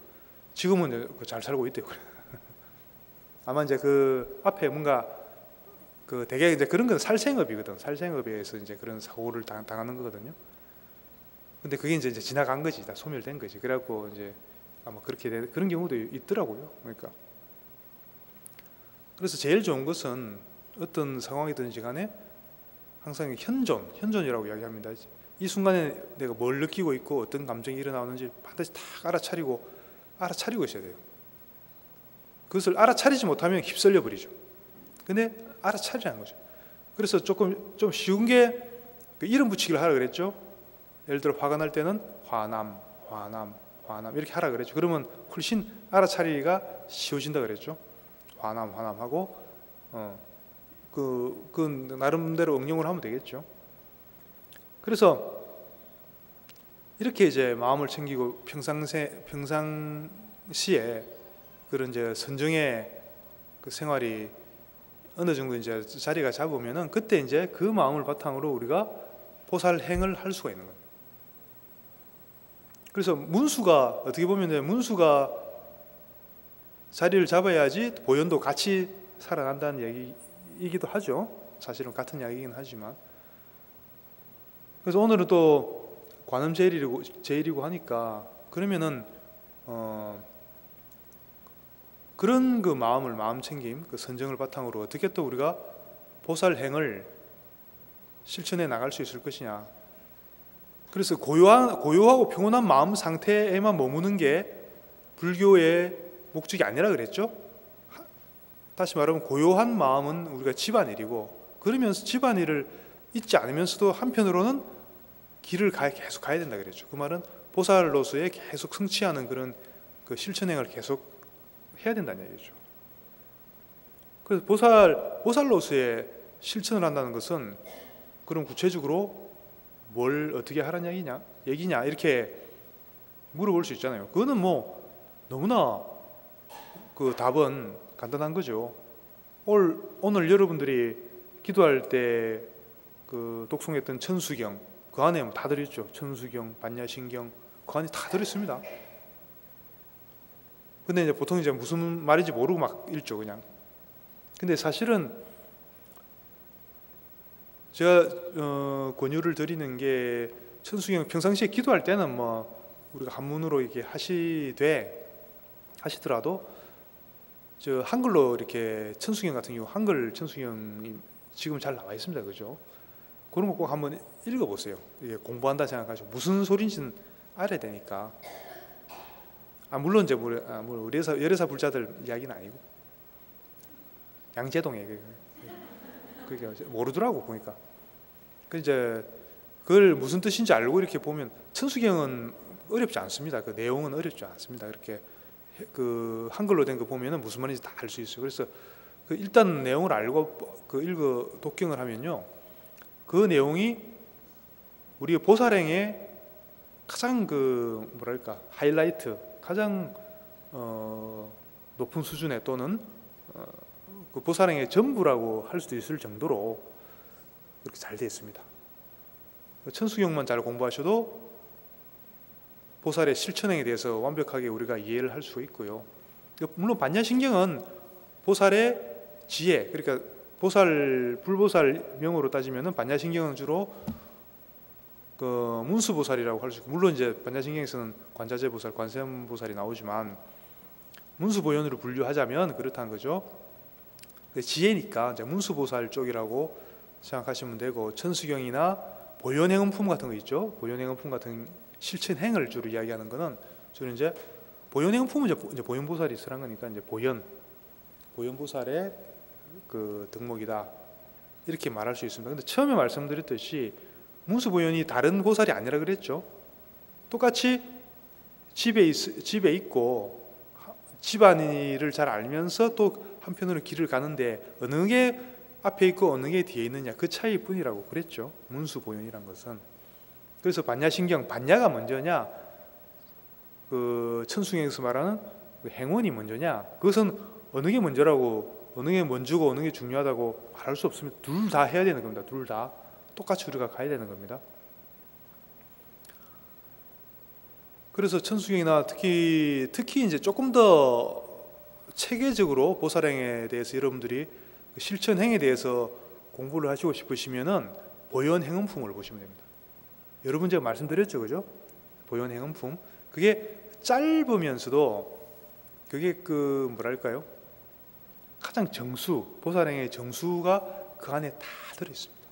지금은 잘 살고 있대요. 아마 이제 그 앞에 뭔가 그 되게 이제 그런 건 살생업이거든. 살생업에서 이제 그런 사고를 당하는 거거든요. 근데 그게 이제 지나간 거지, 다 소멸된 거지. 그래갖고 이제 아마 그런 경우도 있더라고요. 그러니까 그래서 제일 좋은 것은 어떤 상황이든지 간에 항상 현존이라고 이야기합니다. 이 순간에 내가 뭘 느끼고 있고 어떤 감정이 일어나는지 반드시 다 알아차리고 있어야 돼요. 그것을 알아차리지 못하면 휩쓸려 버리죠. 근데 알아차리라는 거죠. 그래서 좀 쉬운 게 이름 붙이기를 하라 그랬죠. 예를 들어 화가 날 때는 화남 이렇게 하라 그랬죠. 그러면 훨씬 알아차리기가 쉬워진다 그랬죠. 화남 하고 그 나름대로 응용을 하면 되겠죠. 그래서 이렇게 이제 마음을 챙기고 평상시에 그런 이제 선정의 그 생활이 어느 정도 이제 자리가 잡으면은 그때 이제 그 마음을 바탕으로 우리가 보살행을 할 수가 있는 거예요. 그래서 문수가 어떻게 보면 문수가 자리를 잡아야지 보현도 같이 살아난다는 얘기이기도 하죠. 사실은 같은 이야기이긴 하지만. 그래서 오늘은 또 관음제일이고 하니까 그러면은 그런 그 마음 챙김, 그 선정을 바탕으로 어떻게 또 우리가 보살행을 실천해 나갈 수 있을 것이냐. 그래서 고요하고 평온한 마음 상태에만 머무는 게 불교의 목적이 아니라 그랬죠. 다시 말하면 고요한 마음은 우리가 집안일이고, 그러면서 집안일을 잊지 않으면서도 한편으로는 길을 계속 가야 된다 그랬죠. 그 말은 보살로서의 계속 성취하는 그런 그 실천행을 계속 해야 된다는 얘기죠. 그래서 보살로서의 실천을 한다는 것은 그럼 구체적으로 뭘 어떻게 하라는 얘기냐 이렇게 물어볼 수 있잖아요. 그거는 뭐 너무나 그 답은 간단한 거죠. 오늘 여러분들이 기도할 때 그 독송했던 천수경, 그 안에 다 들어있죠. 천수경, 반야신경, 그 안에 다 들어있습니다. 근데 이제 보통 이제 무슨 말인지 모르고 막 읽죠, 그냥. 근데 사실은 제가 권유를 드리는 게 천수경 평상시에 기도할 때는 뭐 우리가 한문으로 이렇게 하시더라도 저 한글로 이렇게 천수경 같은 경우 한글 천수경이 지금 잘 나와 있습니다, 그죠? 그런 거 꼭 한번 읽어보세요. 이게 공부한다 생각하시고 무슨 소리인지는 알아야 되니까. 물론 이제 우리 열애사 불자들 이야기는 아니고 양재동에 그게 모르더라고 보니까. 그 이제 그걸 무슨 뜻인지 알고 이렇게 보면 천수경은 어렵지 않습니다. 그 내용은 어렵지 않습니다. 그렇게 그 한글로 된 거 보면은 무슨 말인지 다 알 수 있어요. 그래서 그 일단 내용을 알고 그 독경을 하면요, 그 내용이 우리 보살행의 가장 그 뭐랄까 하이라이트, 가장 높은 수준의 또는 그 보살행의 전부라고 할 수도 있을 정도로 그렇게 잘 되어 있습니다. 천수경만 잘 공부하셔도 보살의 실천행에 대해서 완벽하게 우리가 이해를 할 수 있고요. 물론 반야신경은 보살의 지혜, 그러니까 불보살 명으로 따지면은 반야신경은 주로 그 문수보살이라고 할 수 있고, 물론 이제 반야신경에서는 관자재보살, 관세음보살이 나오지만 문수보현으로 분류하자면 그렇다는 거죠. 지혜니까 이제 문수보살 쪽이라고 생각하시면 되고, 천수경이나 보현행음품 같은 거 있죠. 보현행음품 같은 실천행을 주로 이야기하는 거는 주로 이제 보현행음품은 이제 보현보살이 설한 거니까 이제 보현보살의 그 덕목이다 이렇게 말할 수 있습니다. 근데 처음에 말씀드렸듯이 문수보현이 다른 보살이 아니라 그랬죠. 똑같이 집에 있고 집안일을 잘 알면서 또 한편으로 길을 가는데 어느 게 앞에 있고 어느 게 뒤에 있느냐, 그 차이뿐이라고 그랬죠. 문수보현이란 것은. 그래서 반야신경, 반야가 먼저냐, 그 천수경에서 말하는 그 행원이 먼저냐, 그것은 어느 게 먼저라고, 어느 게 먼저고 어느 게 중요하다고 말할 수 없습니다. 둘 다 해야 되는 겁니다. 둘 다 똑같이 우리가 가야 되는 겁니다. 그래서 천수경이나 특히 이제 조금 더 체계적으로 보살행에 대해서 여러분들이 실천행에 대해서 공부를 하시고 싶으시면은 보현행음품을 보시면 됩니다. 여러분 제가 말씀드렸죠, 그죠? 보현행음품, 그게 짧으면서도 그게 그 뭐랄까요? 가장 정수, 보살행의 정수가 그 안에 다 들어 있습니다.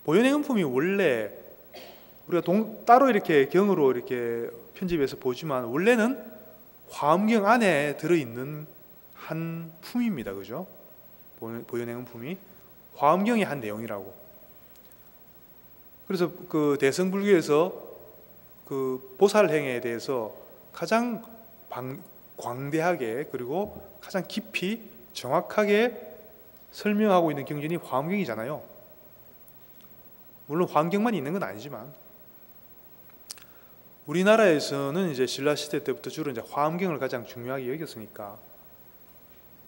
보현행음품이 원래 우리가 따로 이렇게 경으로 이렇게 편집해서 보지만 원래는 화엄경 안에 들어 있는 한 품입니다. 그죠? 보현행음품이 화엄경의 한 내용이라고. 그래서 그 대승불교에서 그 보살행에 대해서 가장 광대하게 그리고 가장 깊이 정확하게 설명하고 있는 경전이 화엄경이잖아요. 물론 화엄경만 있는 건 아니지만 우리나라에서는 이제 신라 시대 때부터 주로 이제 화엄경을 가장 중요하게 여겼으니까.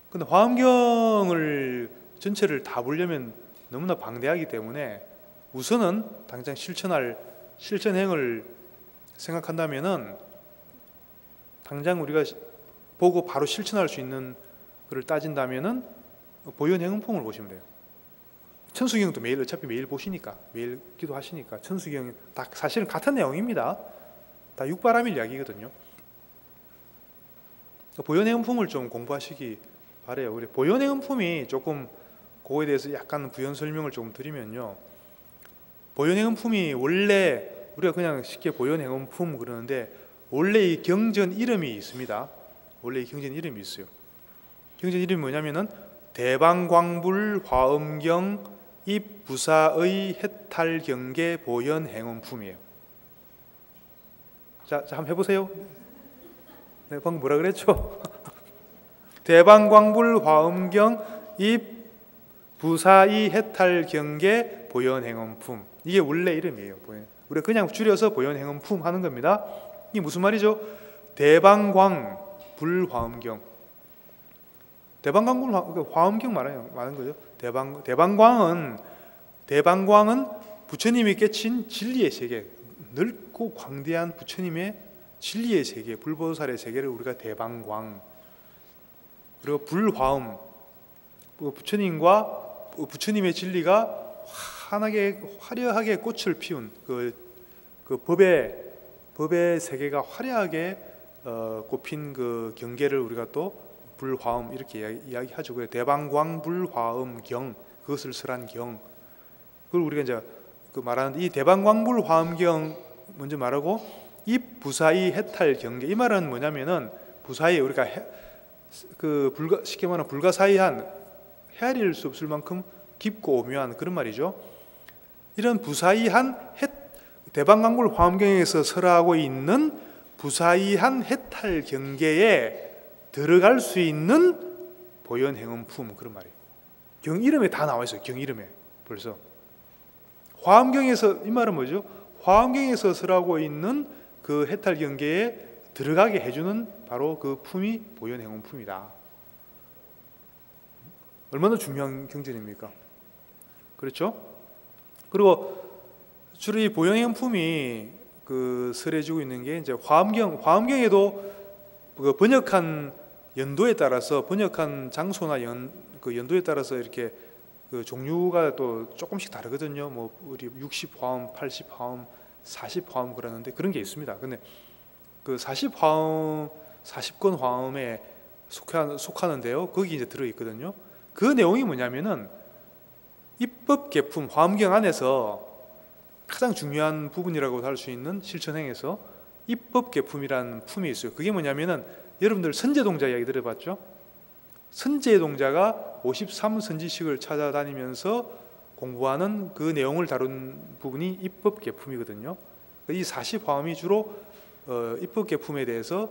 근데 화엄경을 전체를 다 보려면 너무나 방대하기 때문에 우선은 당장 실천행을 생각한다면은 당장 우리가 보고 바로 실천할 수 있는 것을 따진다면은 보현행음품을 보시면 돼요. 천수경도 어차피 매일 보시니까, 매일 기도하시니까 천수경 다 사실은 같은 내용입니다. 다 육바라밀 이야기거든요. 보현행음품을 좀 공부하시기 바래요. 우리 보현행음품이 조금 그거에 대해서 약간 부연 설명을 조금 드리면요. 보현행음품이 원래 우리가 그냥 쉽게 보현행음품 그러는데 원래 이 경전 이름이 있습니다. 원래 이 경전 이름이 있어요. 경전 이름이 뭐냐면은 대방광불 화엄경 입부사의 해탈경계 보현행음품이에요. 자, 한번 해보세요. 네, 방금 뭐라 그랬죠? 대방광불 화엄경 입부사의 해탈경계 보현행음품. 이게 원래 이름이에요. 우리가 그냥 줄여서 보현행음품 하는 겁니다. 이게 무슨 말이죠? 대방광 불화엄경. 대방광불 화엄경 말하는 거죠. 대방광은 부처님이 깨친 진리의 세계, 넓고 광대한 부처님의 진리의 세계, 불보살의 세계를 우리가 대방광. 그리고 불화엄, 부처님의 진리가 화려하게 꽃을 피운 그 법의 세계가 화려하게 꽃핀 그 경계를 우리가 또 불화엄 이렇게 이야기하죠. 그래서 대방광 불화엄경, 그것을 설한 경. 그걸 우리가 이제 그 말하는 이 대방광불 화엄경 먼저 말하고 입부사의 해탈 경계. 이 말은 뭐냐면은 부사의 우리가 쉽게 말하면 불가사의한 헤아릴 수 없을 만큼 깊고 오묘한 그런 말이죠. 이런 부사의한 대방광불 화엄경에서 설하고 있는 부사의한 해탈 경계에 들어갈 수 있는 보현행음품 그런 말이에요. 경 이름에 다 나와 있어요. 경 이름에 벌써. 화엄경에서 이 말은 뭐죠? 화엄경에서 설하고 있는 그 해탈 경계에 들어가게 해주는 바로 그 품이 보현행음품이다. 얼마나 중요한 경전입니까? 그렇죠? 그리고 주로 이 보현행음품이 그 설해지고 있는 게 이제 화엄경에도 그 번역한 연도에 따라서 번역한 장소나 그 연도에 따라서 이렇게 그 종류가 또 조금씩 다르거든요. 뭐 우리 60화음, 80화음, 40화음 그러는데 그런 게 있습니다. 근데 그 40화음, 40권 화음에 속하는데요. 거기 이제 들어 있거든요. 그 내용이 뭐냐면은 입법계품 화엄경 안에서 가장 중요한 부분이라고 할 수 있는 실천행에서 입법계품이라는 품이 있어요. 그게 뭐냐면은 여러분들 선제동자 이야기 들어봤죠? 선제동자가 53선지식을 찾아다니면서 공부하는 그 내용을 다룬 부분이 입법계품이거든요. 이 40화음이 주로 입법계품에 대해서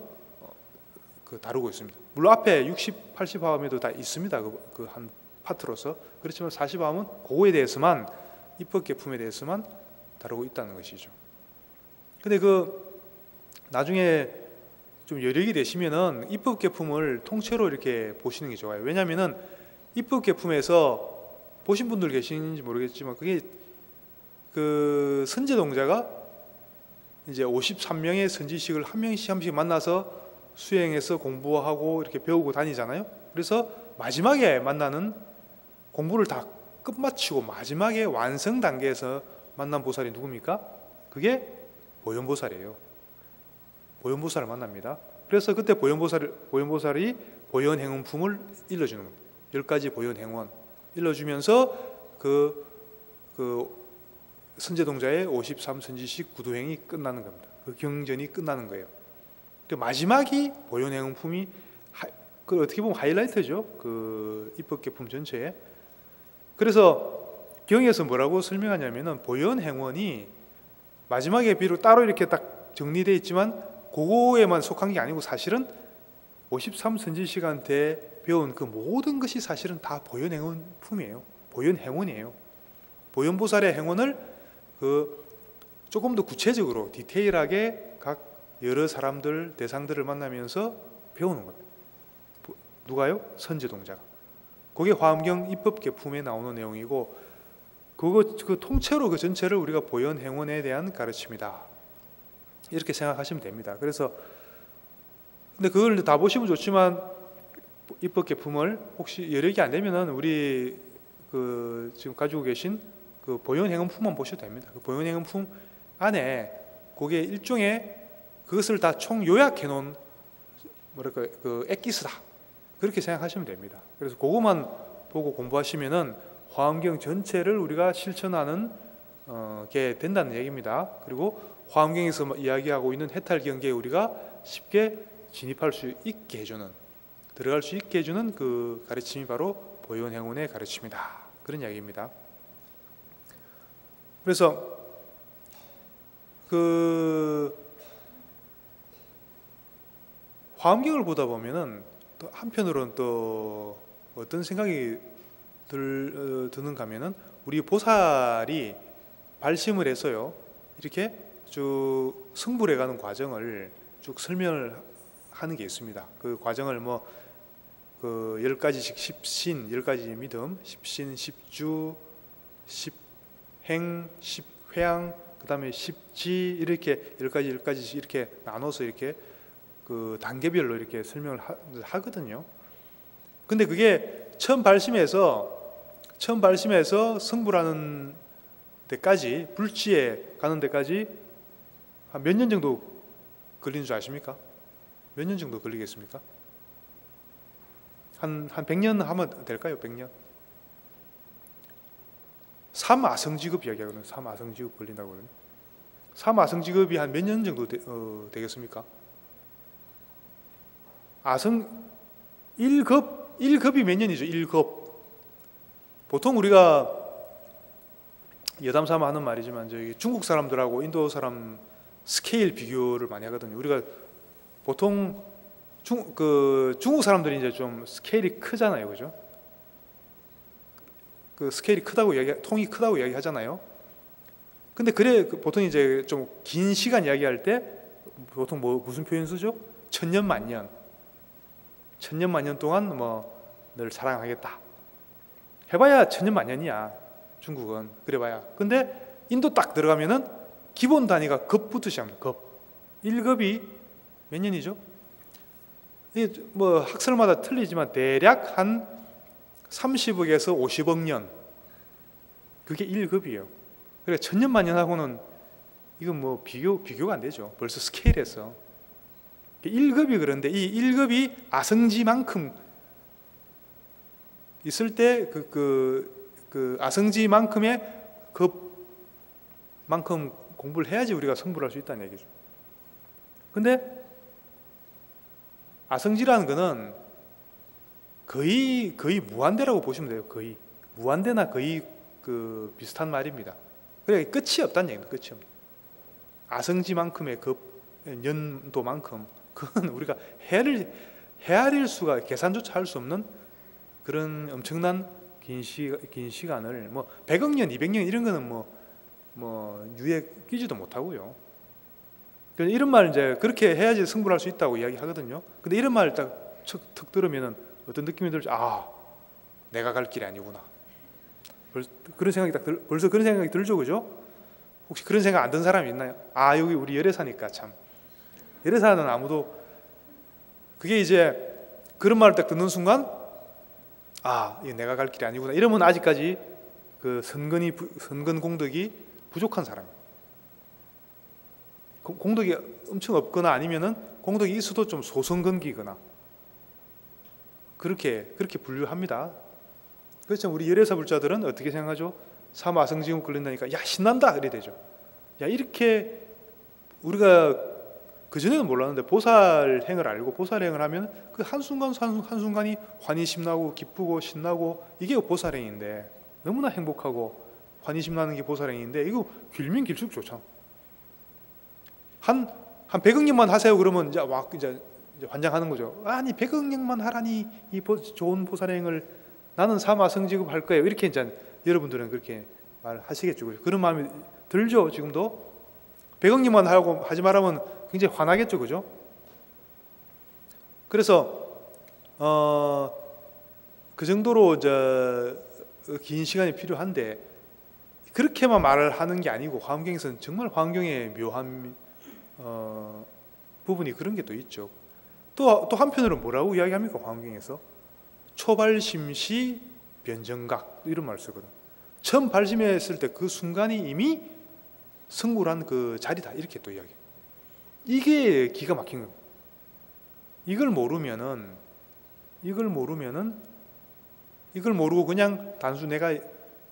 다루고 있습니다. 물론 앞에 60, 80화음에도 다 있습니다. 그 한 파트로서. 그렇지만 40화음은 그거에 대해서만 입법계품에 대해서만 다루고 있다는 것이죠. 근데 나중에 좀 여력이 되시면은 입법계품을 통째로 이렇게 보시는 게 좋아요. 왜냐하면은 입법계품에서 보신 분들 계시는지 모르겠지만 그게 그 선제동자가 이제 53명의 선지식을 한 명씩 만나서 수행해서 공부하고 이렇게 배우고 다니잖아요. 그래서 마지막에 만나는 공부를 다 끝마치고 마지막에 완성 단계에서 만난 보살이 누굽니까? 그게 보현보살이에요. 보현보살을 만납니다. 그래서 그때 보현보살이 보현행원품을 일러주는 겁니다. 10가지 보현행원 일러주면서 그 선제동자의 53선지식 구두행이 끝나는 겁니다. 그 경전이 끝나는 거예요. 그 마지막이 보현행원품이 그 어떻게 보면 하이라이트죠. 그 입법계품 전체에. 그래서 경에서 뭐라고 설명하냐면은 보현행원이 마지막에 비록 따로 이렇게 딱 정리되어 있지만 그거에만 속한 게 아니고 사실은 53선지식한테 배운 그 모든 것이 사실은 다 보현행원품이에요. 보현행원이에요. 보현보살의 행원을 조금 더 구체적으로 디테일하게 각 여러 사람들, 대상들을 만나면서 배우는 겁니다. 누가요? 선제동자가. 그게 화엄경 입법계품에 나오는 내용이고 그 통째로 그 전체를 우리가 보현행원에 대한 가르침이다. 이렇게 생각하시면 됩니다. 그래서 근데 그걸 다 보시면 좋지만 입법계품을 혹시 여력이 안 되면은 우리 지금 가지고 계신 그 보현행원품만 보셔도 됩니다. 그 보현행원품 안에 그게 일종의 그것을 다 총 요약해 놓은 뭐랄까 그 엑기스다. 그렇게 생각하시면 됩니다. 그래서 그것만 보고 공부하시면은 화엄경 전체를 우리가 실천하는 게 된다는 얘기입니다. 그리고 화엄경에서 이야기하고 있는 해탈경계에 우리가 쉽게 진입할 수 있게 해주는, 들어갈 수 있게 해주는 그 가르침이 바로 보현행원의 가르침이다. 그런 이야기입니다. 그래서 화엄경을 보다 보면은 또 한편으로는 또 어떤 생각이 드는가 하면은 우리 보살이 발심을 해서요 이렇게 쭉 승불해가는 과정을 쭉 설명을 하는 게 있습니다. 그 과정을 그 10가지씩 십신, 10가지 믿음, 십신, 십주, 십행, 십회양, 그 다음에 십지 이렇게 10가지 이렇게 나눠서 이렇게 그 단계별로 이렇게 설명을 하거든요. 근데 그게 처음 발심해서 성불하는 데까지, 불치에 가는 데까지 한 몇 년 정도 걸리는 줄 아십니까? 몇 년 정도 걸리겠습니까? 한 100년 하면 될까요? 100년? 삼아성직업 이야기하거든요. 삼아성직업 걸린다고 그러요. 삼아성직업이 한 몇 년 정도 되겠습니까? 아성 1급이 몇 년이죠? 1급. 보통 우리가 여담삼아 하는 말이지만 저희 중국 사람들하고 인도 사람 스케일 비교를 많이 하거든요. 우리가 보통 중국 사람들이 이제 좀 스케일이 크잖아요, 그죠? 그 스케일이 크다고 통이 크다고 이야기하잖아요. 근데 보통 이제 좀 긴 시간 이야기할 때 보통 무슨 표현 쓰죠? 천년만년 동안 널 사랑하겠다. 해봐야 천년만년이야. 중국은 그래봐야. 근데 인도 딱 들어가면은 기본 단위가 급부터 시작합니다. 급. 1급이 몇 년이죠? 이게 학설마다 틀리지만 대략 한 30억에서 50억 년. 그게 1급이에요. 그러니까 천년만년하고는 이건 비교가 안 되죠. 벌써 스케일에서. 1급이 그런데 이 1급이 아성지만큼 있을 때 그 아성지만큼의 급만큼 공부를 해야지 우리가 성불할 수 있다는 얘기죠. 근데 아성지라는 거는 거의 무한대라고 보시면 돼요. 거의 무한대나 거의 비슷한 말입니다. 그러니까 끝이 없다는 얘기입니다. 끝이 없다. 아성지만큼의 연도만큼 그건 우리가 헤아릴 수가 계산조차 할 수 없는 그런 엄청난 긴 시간을 100억 년, 200년 이런 거는 유에 끼지도 못하고요. 이런 말 이제 그렇게 해야지 승부할 수 있다고 이야기하거든요. 근데 이런 말 딱 툭 들으면은 어떤 느낌이 들지? 내가 갈 길이 아니구나. 벌써 그런 생각이 들죠, 그죠? 혹시 그런 생각 안 든 사람이 있나요? 여기 우리 열애사니까 참. 열애사는 아무도 그게 이제 그런 말을 딱 듣는 순간 이게 내가 갈 길이 아니구나. 이러면 아직까지 그 선근 공덕이 부족한 사람. 공덕이 엄청 없거나 아니면은 공덕이 있어도 좀 소선근기거나 그렇게 분류합니다. 그렇죠. 우리 열애사불자들은 어떻게 생각하죠? 사마성지금 걸린다니까 야 신난다 그래 되죠. 야 이렇게 우리가 그전에는 몰랐는데 보살행을 알고 보살행을 하면 그 한순간이 환희심나고 기쁘고 신나고 이게 보살행인데 너무나 행복하고 환희심나는 게 보살행인데 이거 길면 길수록 좋잖아. 한 100억 년만 하세요 그러면 이제 막 이제 환장하는 거죠. 아니 100억 년만 하라니 이 좋은 보살행을 나는 사마성지급 할 거예요. 이렇게 이제 여러분들은 그렇게 말하시겠죠. 그런 마음이 들죠. 지금도 100억 년만 하지 말라면 굉장히 화나겠죠, 그죠? 그래서 그 정도로 긴 시간이 필요한데 그렇게만 말을 하는 게 아니고 화엄경에서는 정말 화엄경의 묘한 부분이 그런 게 또 있죠. 또 한편으로 뭐라고 이야기합니까? 화엄경에서 초발심시 변정각 이런 말을 쓰거든. 처음 발심했을 때 그 순간이 이미 성불한 그 자리다 이렇게 또 이야기해요. 이게 기가 막힌 겁니다. 이걸 모르고 그냥 단수 내가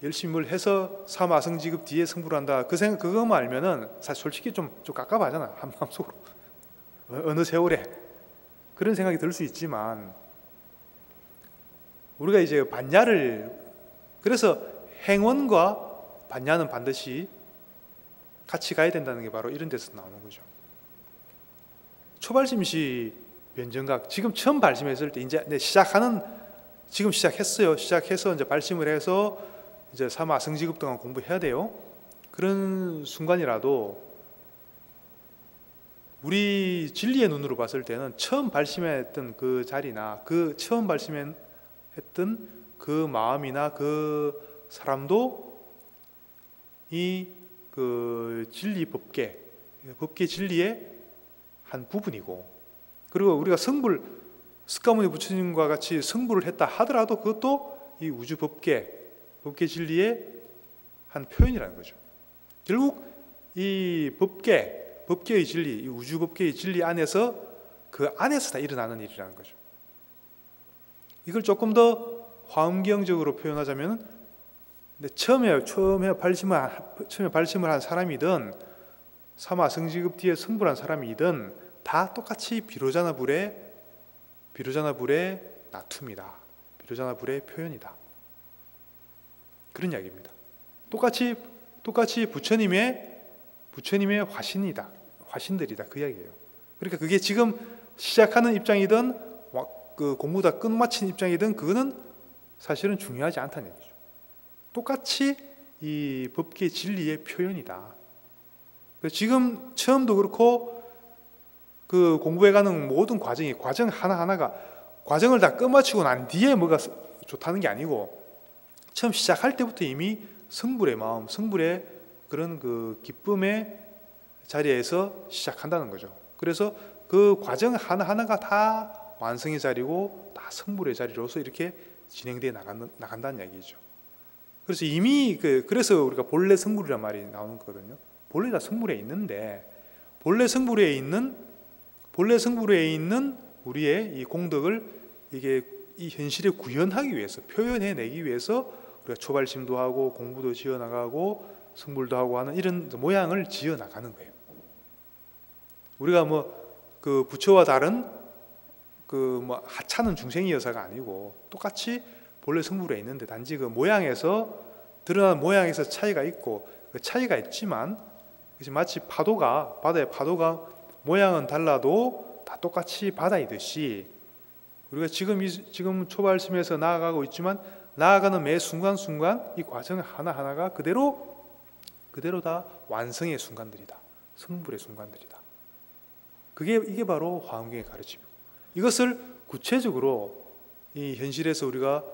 열심히 뭘 해서 사마성지급 뒤에 성불한다 그 생각 그거만 알면은 사실 솔직히 좀 깝깝하잖아. 마음속으로 어느 세월에 그런 생각이 들 수 있지만 우리가 이제 반야를 그래서 행원과 반야는 반드시 같이 가야 된다는 게 바로 이런 데서 나오는 거죠. 초발심시 변정각 지금 처음 발심했을 때 이제 지금 시작했어요. 시작해서 이제 발심을 해서 이제 사마성지급 동안 공부해야 돼요. 그런 순간이라도 우리 진리의 눈으로 봤을 때는 처음 발심했던 그 자리나 그 처음 발심했던 그 마음이나 그 사람도 이 그 진리 법계 진리의 한 부분이고 그리고 우리가 스가모니 부처님과 같이 성불을 했다 하더라도 그것도 이 우주 법계 진리의 한 표현이라는 거죠. 결국 이 법계의 진리, 이 우주 법계의 진리 안에서 그 안에서 다 일어나는 일이라는 거죠. 이걸 조금 더 화엄경적으로 표현하자면 처음에 발심을 한 사람이든 사마성지급 뒤에 성불한 사람이든 다 똑같이 비로자나 불의 나툼이다. 비로자나 불의 표현이다. 그런 이야기입니다. 똑같이 부처님의 화신들이다 그 이야기예요. 그러니까 그게 지금 시작하는 입장이든 그 공부 다 끝마친 입장이든 그거는 사실은 중요하지 않다는 얘기죠. 똑같이 이 법계 진리의 표현이다. 지금 처음도 그렇고 그 공부해가는 모든 과정 하나하나가 과정을 다 끝마치고 난 뒤에 뭐가 좋다는 게 아니고 처음 시작할 때부터 이미 성불의 마음, 성불의 그런 그 기쁨의 자리에서 시작한다는 거죠. 그래서 그 과정 하나하나가 다 완성의 자리고 다 성불의 자리로서 이렇게 진행되어 나간다는 얘기죠. 그래서 이미 그래서 우리가 본래 성불이란 말이 나오는 거거든요. 본래 다 성불에 있는데 본래 성불에 있는 우리의 이 공덕을 이게 이 현실에 구현하기 위해서 표현해내기 위해서 우리가 초발심도 하고 공부도 지어나가고 성불도 하고 하는 이런 모양을 지어나가는 거예요. 우리가 그 부처와 다른 하찮은 중생이어서가 아니고 똑같이 본래 성불에 있는데 단지 그 모양에서 드러나는 모양에서 차이가 있고 그 차이가 있지만 마치 바다의 파도가 모양은 달라도 다 똑같이 바다이듯이 우리가 지금 초발심에서 나아가고 있지만 나아가는 매 순간순간 이 과정 하나하나가 그대로 다 완성의 순간들이다. 성불의 순간들이다. 이게 바로 화엄경의 가르침이고 이것을 구체적으로 이 현실에서 우리가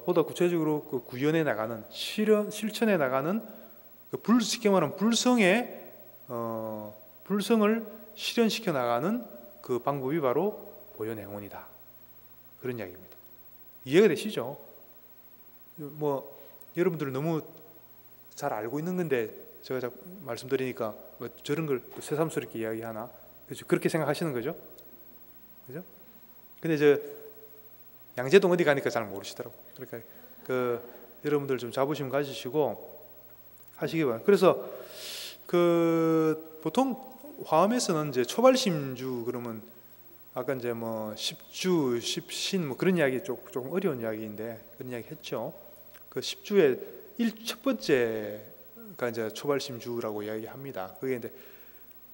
보다 구체적으로 그 구현해 나가는 실천해 나가는 쉽게 말하면 불성을 실현시켜 나가는 그 방법이 바로 보현행원이다. 그런 이야기입니다. 이해가 되시죠? 여러분들은 너무 잘 알고 있는 건데 제가 자꾸 말씀드리니까 뭐 저런 걸 또 새삼스럽게 이야기하나? 그렇죠? 그렇게 생각하시는 거죠? 그죠? 근데 저 양재동 어디 가니까 잘 모르시더라고. 그러니까 그 여러분들 좀 자부심 가지시고 하시기 바랍니다. 그래서 그 보통 화엄에서는 이제 초발심주 그러면 아까 이제 뭐 십주, 십신 뭐 그런 이야기 조금 어려운 이야기인데 그런 이야기 했죠. 그 십주의 첫 번째가 이제 초발심주라고 이야기합니다. 그게 이제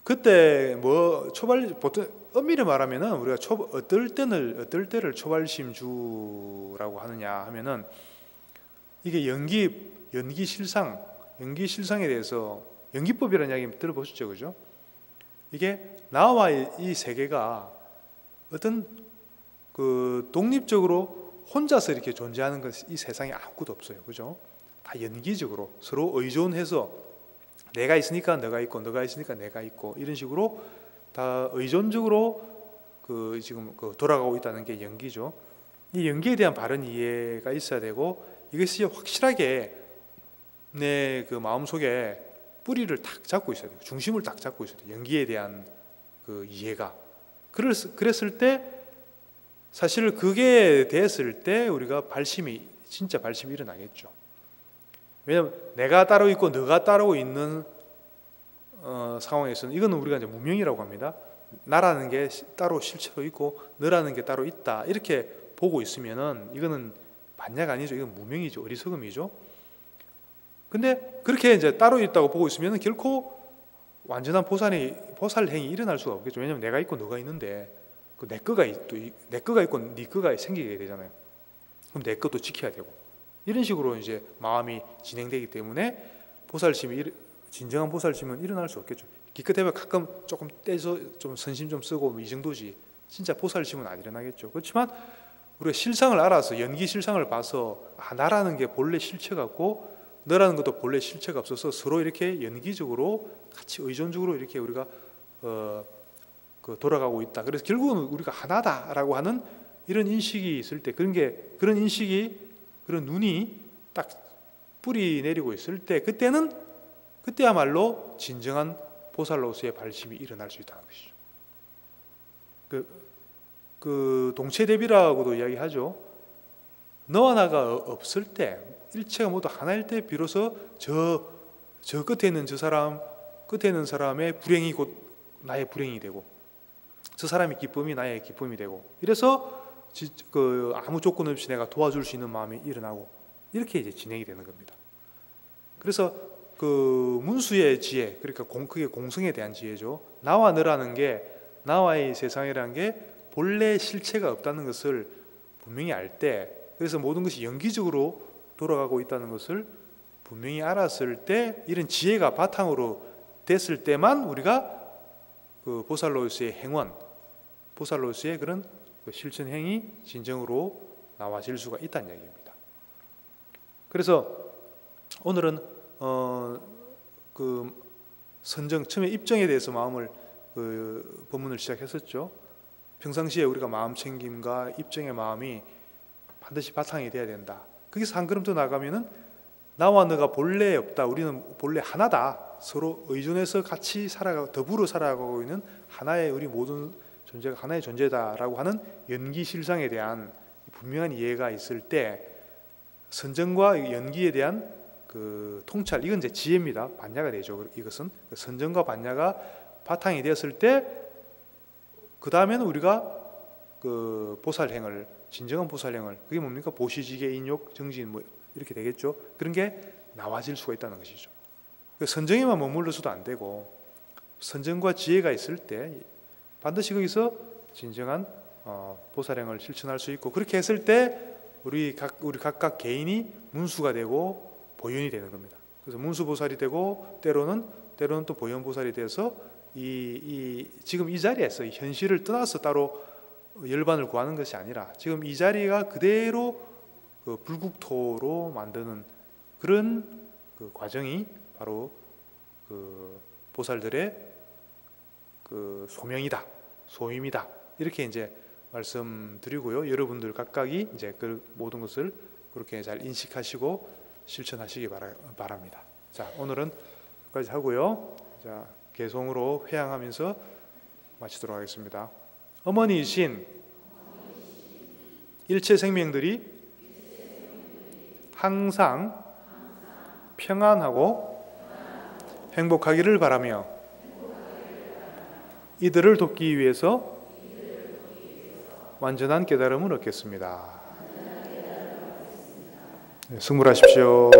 그때 뭐 보통 엄밀히 말하면은 우리가 어떨 때를 초발심주라고 하느냐 하면은 이게 연기실상에 대해서 연기법이라는 이야기 들어보셨죠, 그죠? 이게 나와 이 세계가 어떤 그 독립적으로 혼자서 이렇게 존재하는 것, 이 세상에 아무것도 없어요, 그죠? 다 연기적으로 서로 의존해서 내가 있으니까 너가 있고, 너가 있으니까 내가 있고, 이런 식으로 다 의존적으로 그 지금 돌아가고 있다는 게 연기죠. 이 연기에 대한 바른 이해가 있어야 되고, 이것이 확실하게 내 그 마음 속에 뿌리를 딱 잡고 있어야 돼요. 중심을 딱 잡고 있어야 돼요. 연기에 대한 그 이해가. 그랬을 때 사실 그게 됐을 때 우리가 진짜 발심이 일어나겠죠. 왜냐하면 내가 따로 있고 너가 따로 있는 상황에서는 이거는 우리가 이제 무명이라고 합니다. 나라는 게 따로 실체로 있고 너라는 게 따로 있다 이렇게 보고 있으면은 이거는 반야가 아니죠. 이건 무명이죠. 어리석음이죠. 근데 그렇게 이제 따로 있다고 보고 있으면은 결코 완전한 보살 행위 일어날 수가 없겠죠. 왜냐하면 내가 있고 너가 있는데 내 거가 있고 네 거가 생기게 되잖아요. 그럼 내 것도 지켜야 되고 이런 식으로 이제 마음이 진행되기 때문에 진정한 보살심은 일어날 수 없겠죠. 기껏해면 가끔 조금 떼서 좀 선심 좀 쓰고 뭐 이 정도지 진짜 보살심은 안 일어나겠죠. 그렇지만 우리가 실상을 알아서 연기 실상을 봐서 나라는 게 본래 실체 같고 너라는 것도 본래 실체가 없어서 서로 이렇게 연기적으로 같이 의존적으로 이렇게 우리가 돌아가고 있다. 그래서 결국은 우리가 하나다라고 하는 이런 인식이 있을 때 그런 인식이 그런 눈이 딱 뿌리 내리고 있을 때 그때야말로 진정한 보살로서의 발심이 일어날 수 있다는 것이죠. 그 동체대비라고도 이야기하죠. 너와 나가 없을 때 일체가 모두 하나일 때 비로소 저 끝에 있는 끝에 있는 사람의 불행이 곧 나의 불행이 되고 저 사람의 기쁨이 나의 기쁨이 되고 이래서 아무 조건 없이 내가 도와줄 수 있는 마음이 일어나고 이렇게 이제 진행이 되는 겁니다. 그래서 그 문수의 지혜, 그러니까 그게 공성에 대한 지혜죠. 나와 너라는 게 나와의 세상이라는 게 본래 실체가 없다는 것을 분명히 알 때, 그래서 모든 것이 연기적으로 돌아가고 있다는 것을 분명히 알았을 때, 이런 지혜가 바탕으로 됐을 때만 우리가 그 보살로서의 행원, 보살로서의 그런 실천 행위 진정으로 나와질 수가 있다는 얘기입니다. 그래서 오늘은 그 선정, 처음에 입정에 대해서 본문을 시작했었죠. 평상시에 우리가 마음 챙김과 입정의 마음이 반드시 바탕이 돼야 된다. 거기서 한 걸음 더 나가면은 나와 너가 본래 없다. 우리는 본래 하나다. 서로 의존해서 같이 더불어 살아가고 있는 하나의 우리 모든 존재가 하나의 존재다라고 하는 연기실상에 대한 분명한 이해가 있을 때 선정과 연기에 대한 그 통찰, 이건 이제 지혜입니다. 반야가 되죠. 이것은 선정과 반야가 바탕이 되었을 때 그 다음에는 우리가 그 보살행을, 진정한 보살행을, 그게 뭡니까? 보시지계, 인욕, 정진 뭐 이렇게 되겠죠. 그런 게 나와질 수가 있다는 것이죠. 선정에만 머물러서도 안 되고 선정과 지혜가 있을 때 반드시 거기서 진정한 보살행을 실천할 수 있고, 그렇게 했을 때 우리 각각 개인이 문수가 되고 보현이 되는 겁니다. 그래서 문수보살이 되고 때로는 또 보현보살이 돼서 지금 이 자리에서 이 현실을 떠나서 따로 열반을 구하는 것이 아니라 지금 이 자리가 그대로 그 불국토로 만드는 그런 그 과정이 바로 그 보살들의 그 소임이다. 이렇게 이제 말씀드리고요. 여러분들 각각이 이제 그 모든 것을 그렇게 잘 인식하시고 실천하시기 바랍니다. 자, 오늘은 여기까지 하고요. 자, 개송으로 회양하면서 마치도록 하겠습니다. 어머니이신 일체 생명들이 항상 평안하고 행복하기를 바라며 이들을 돕기 위해서 완전한 깨달음을 얻겠습니다. 네, 승불하십시오.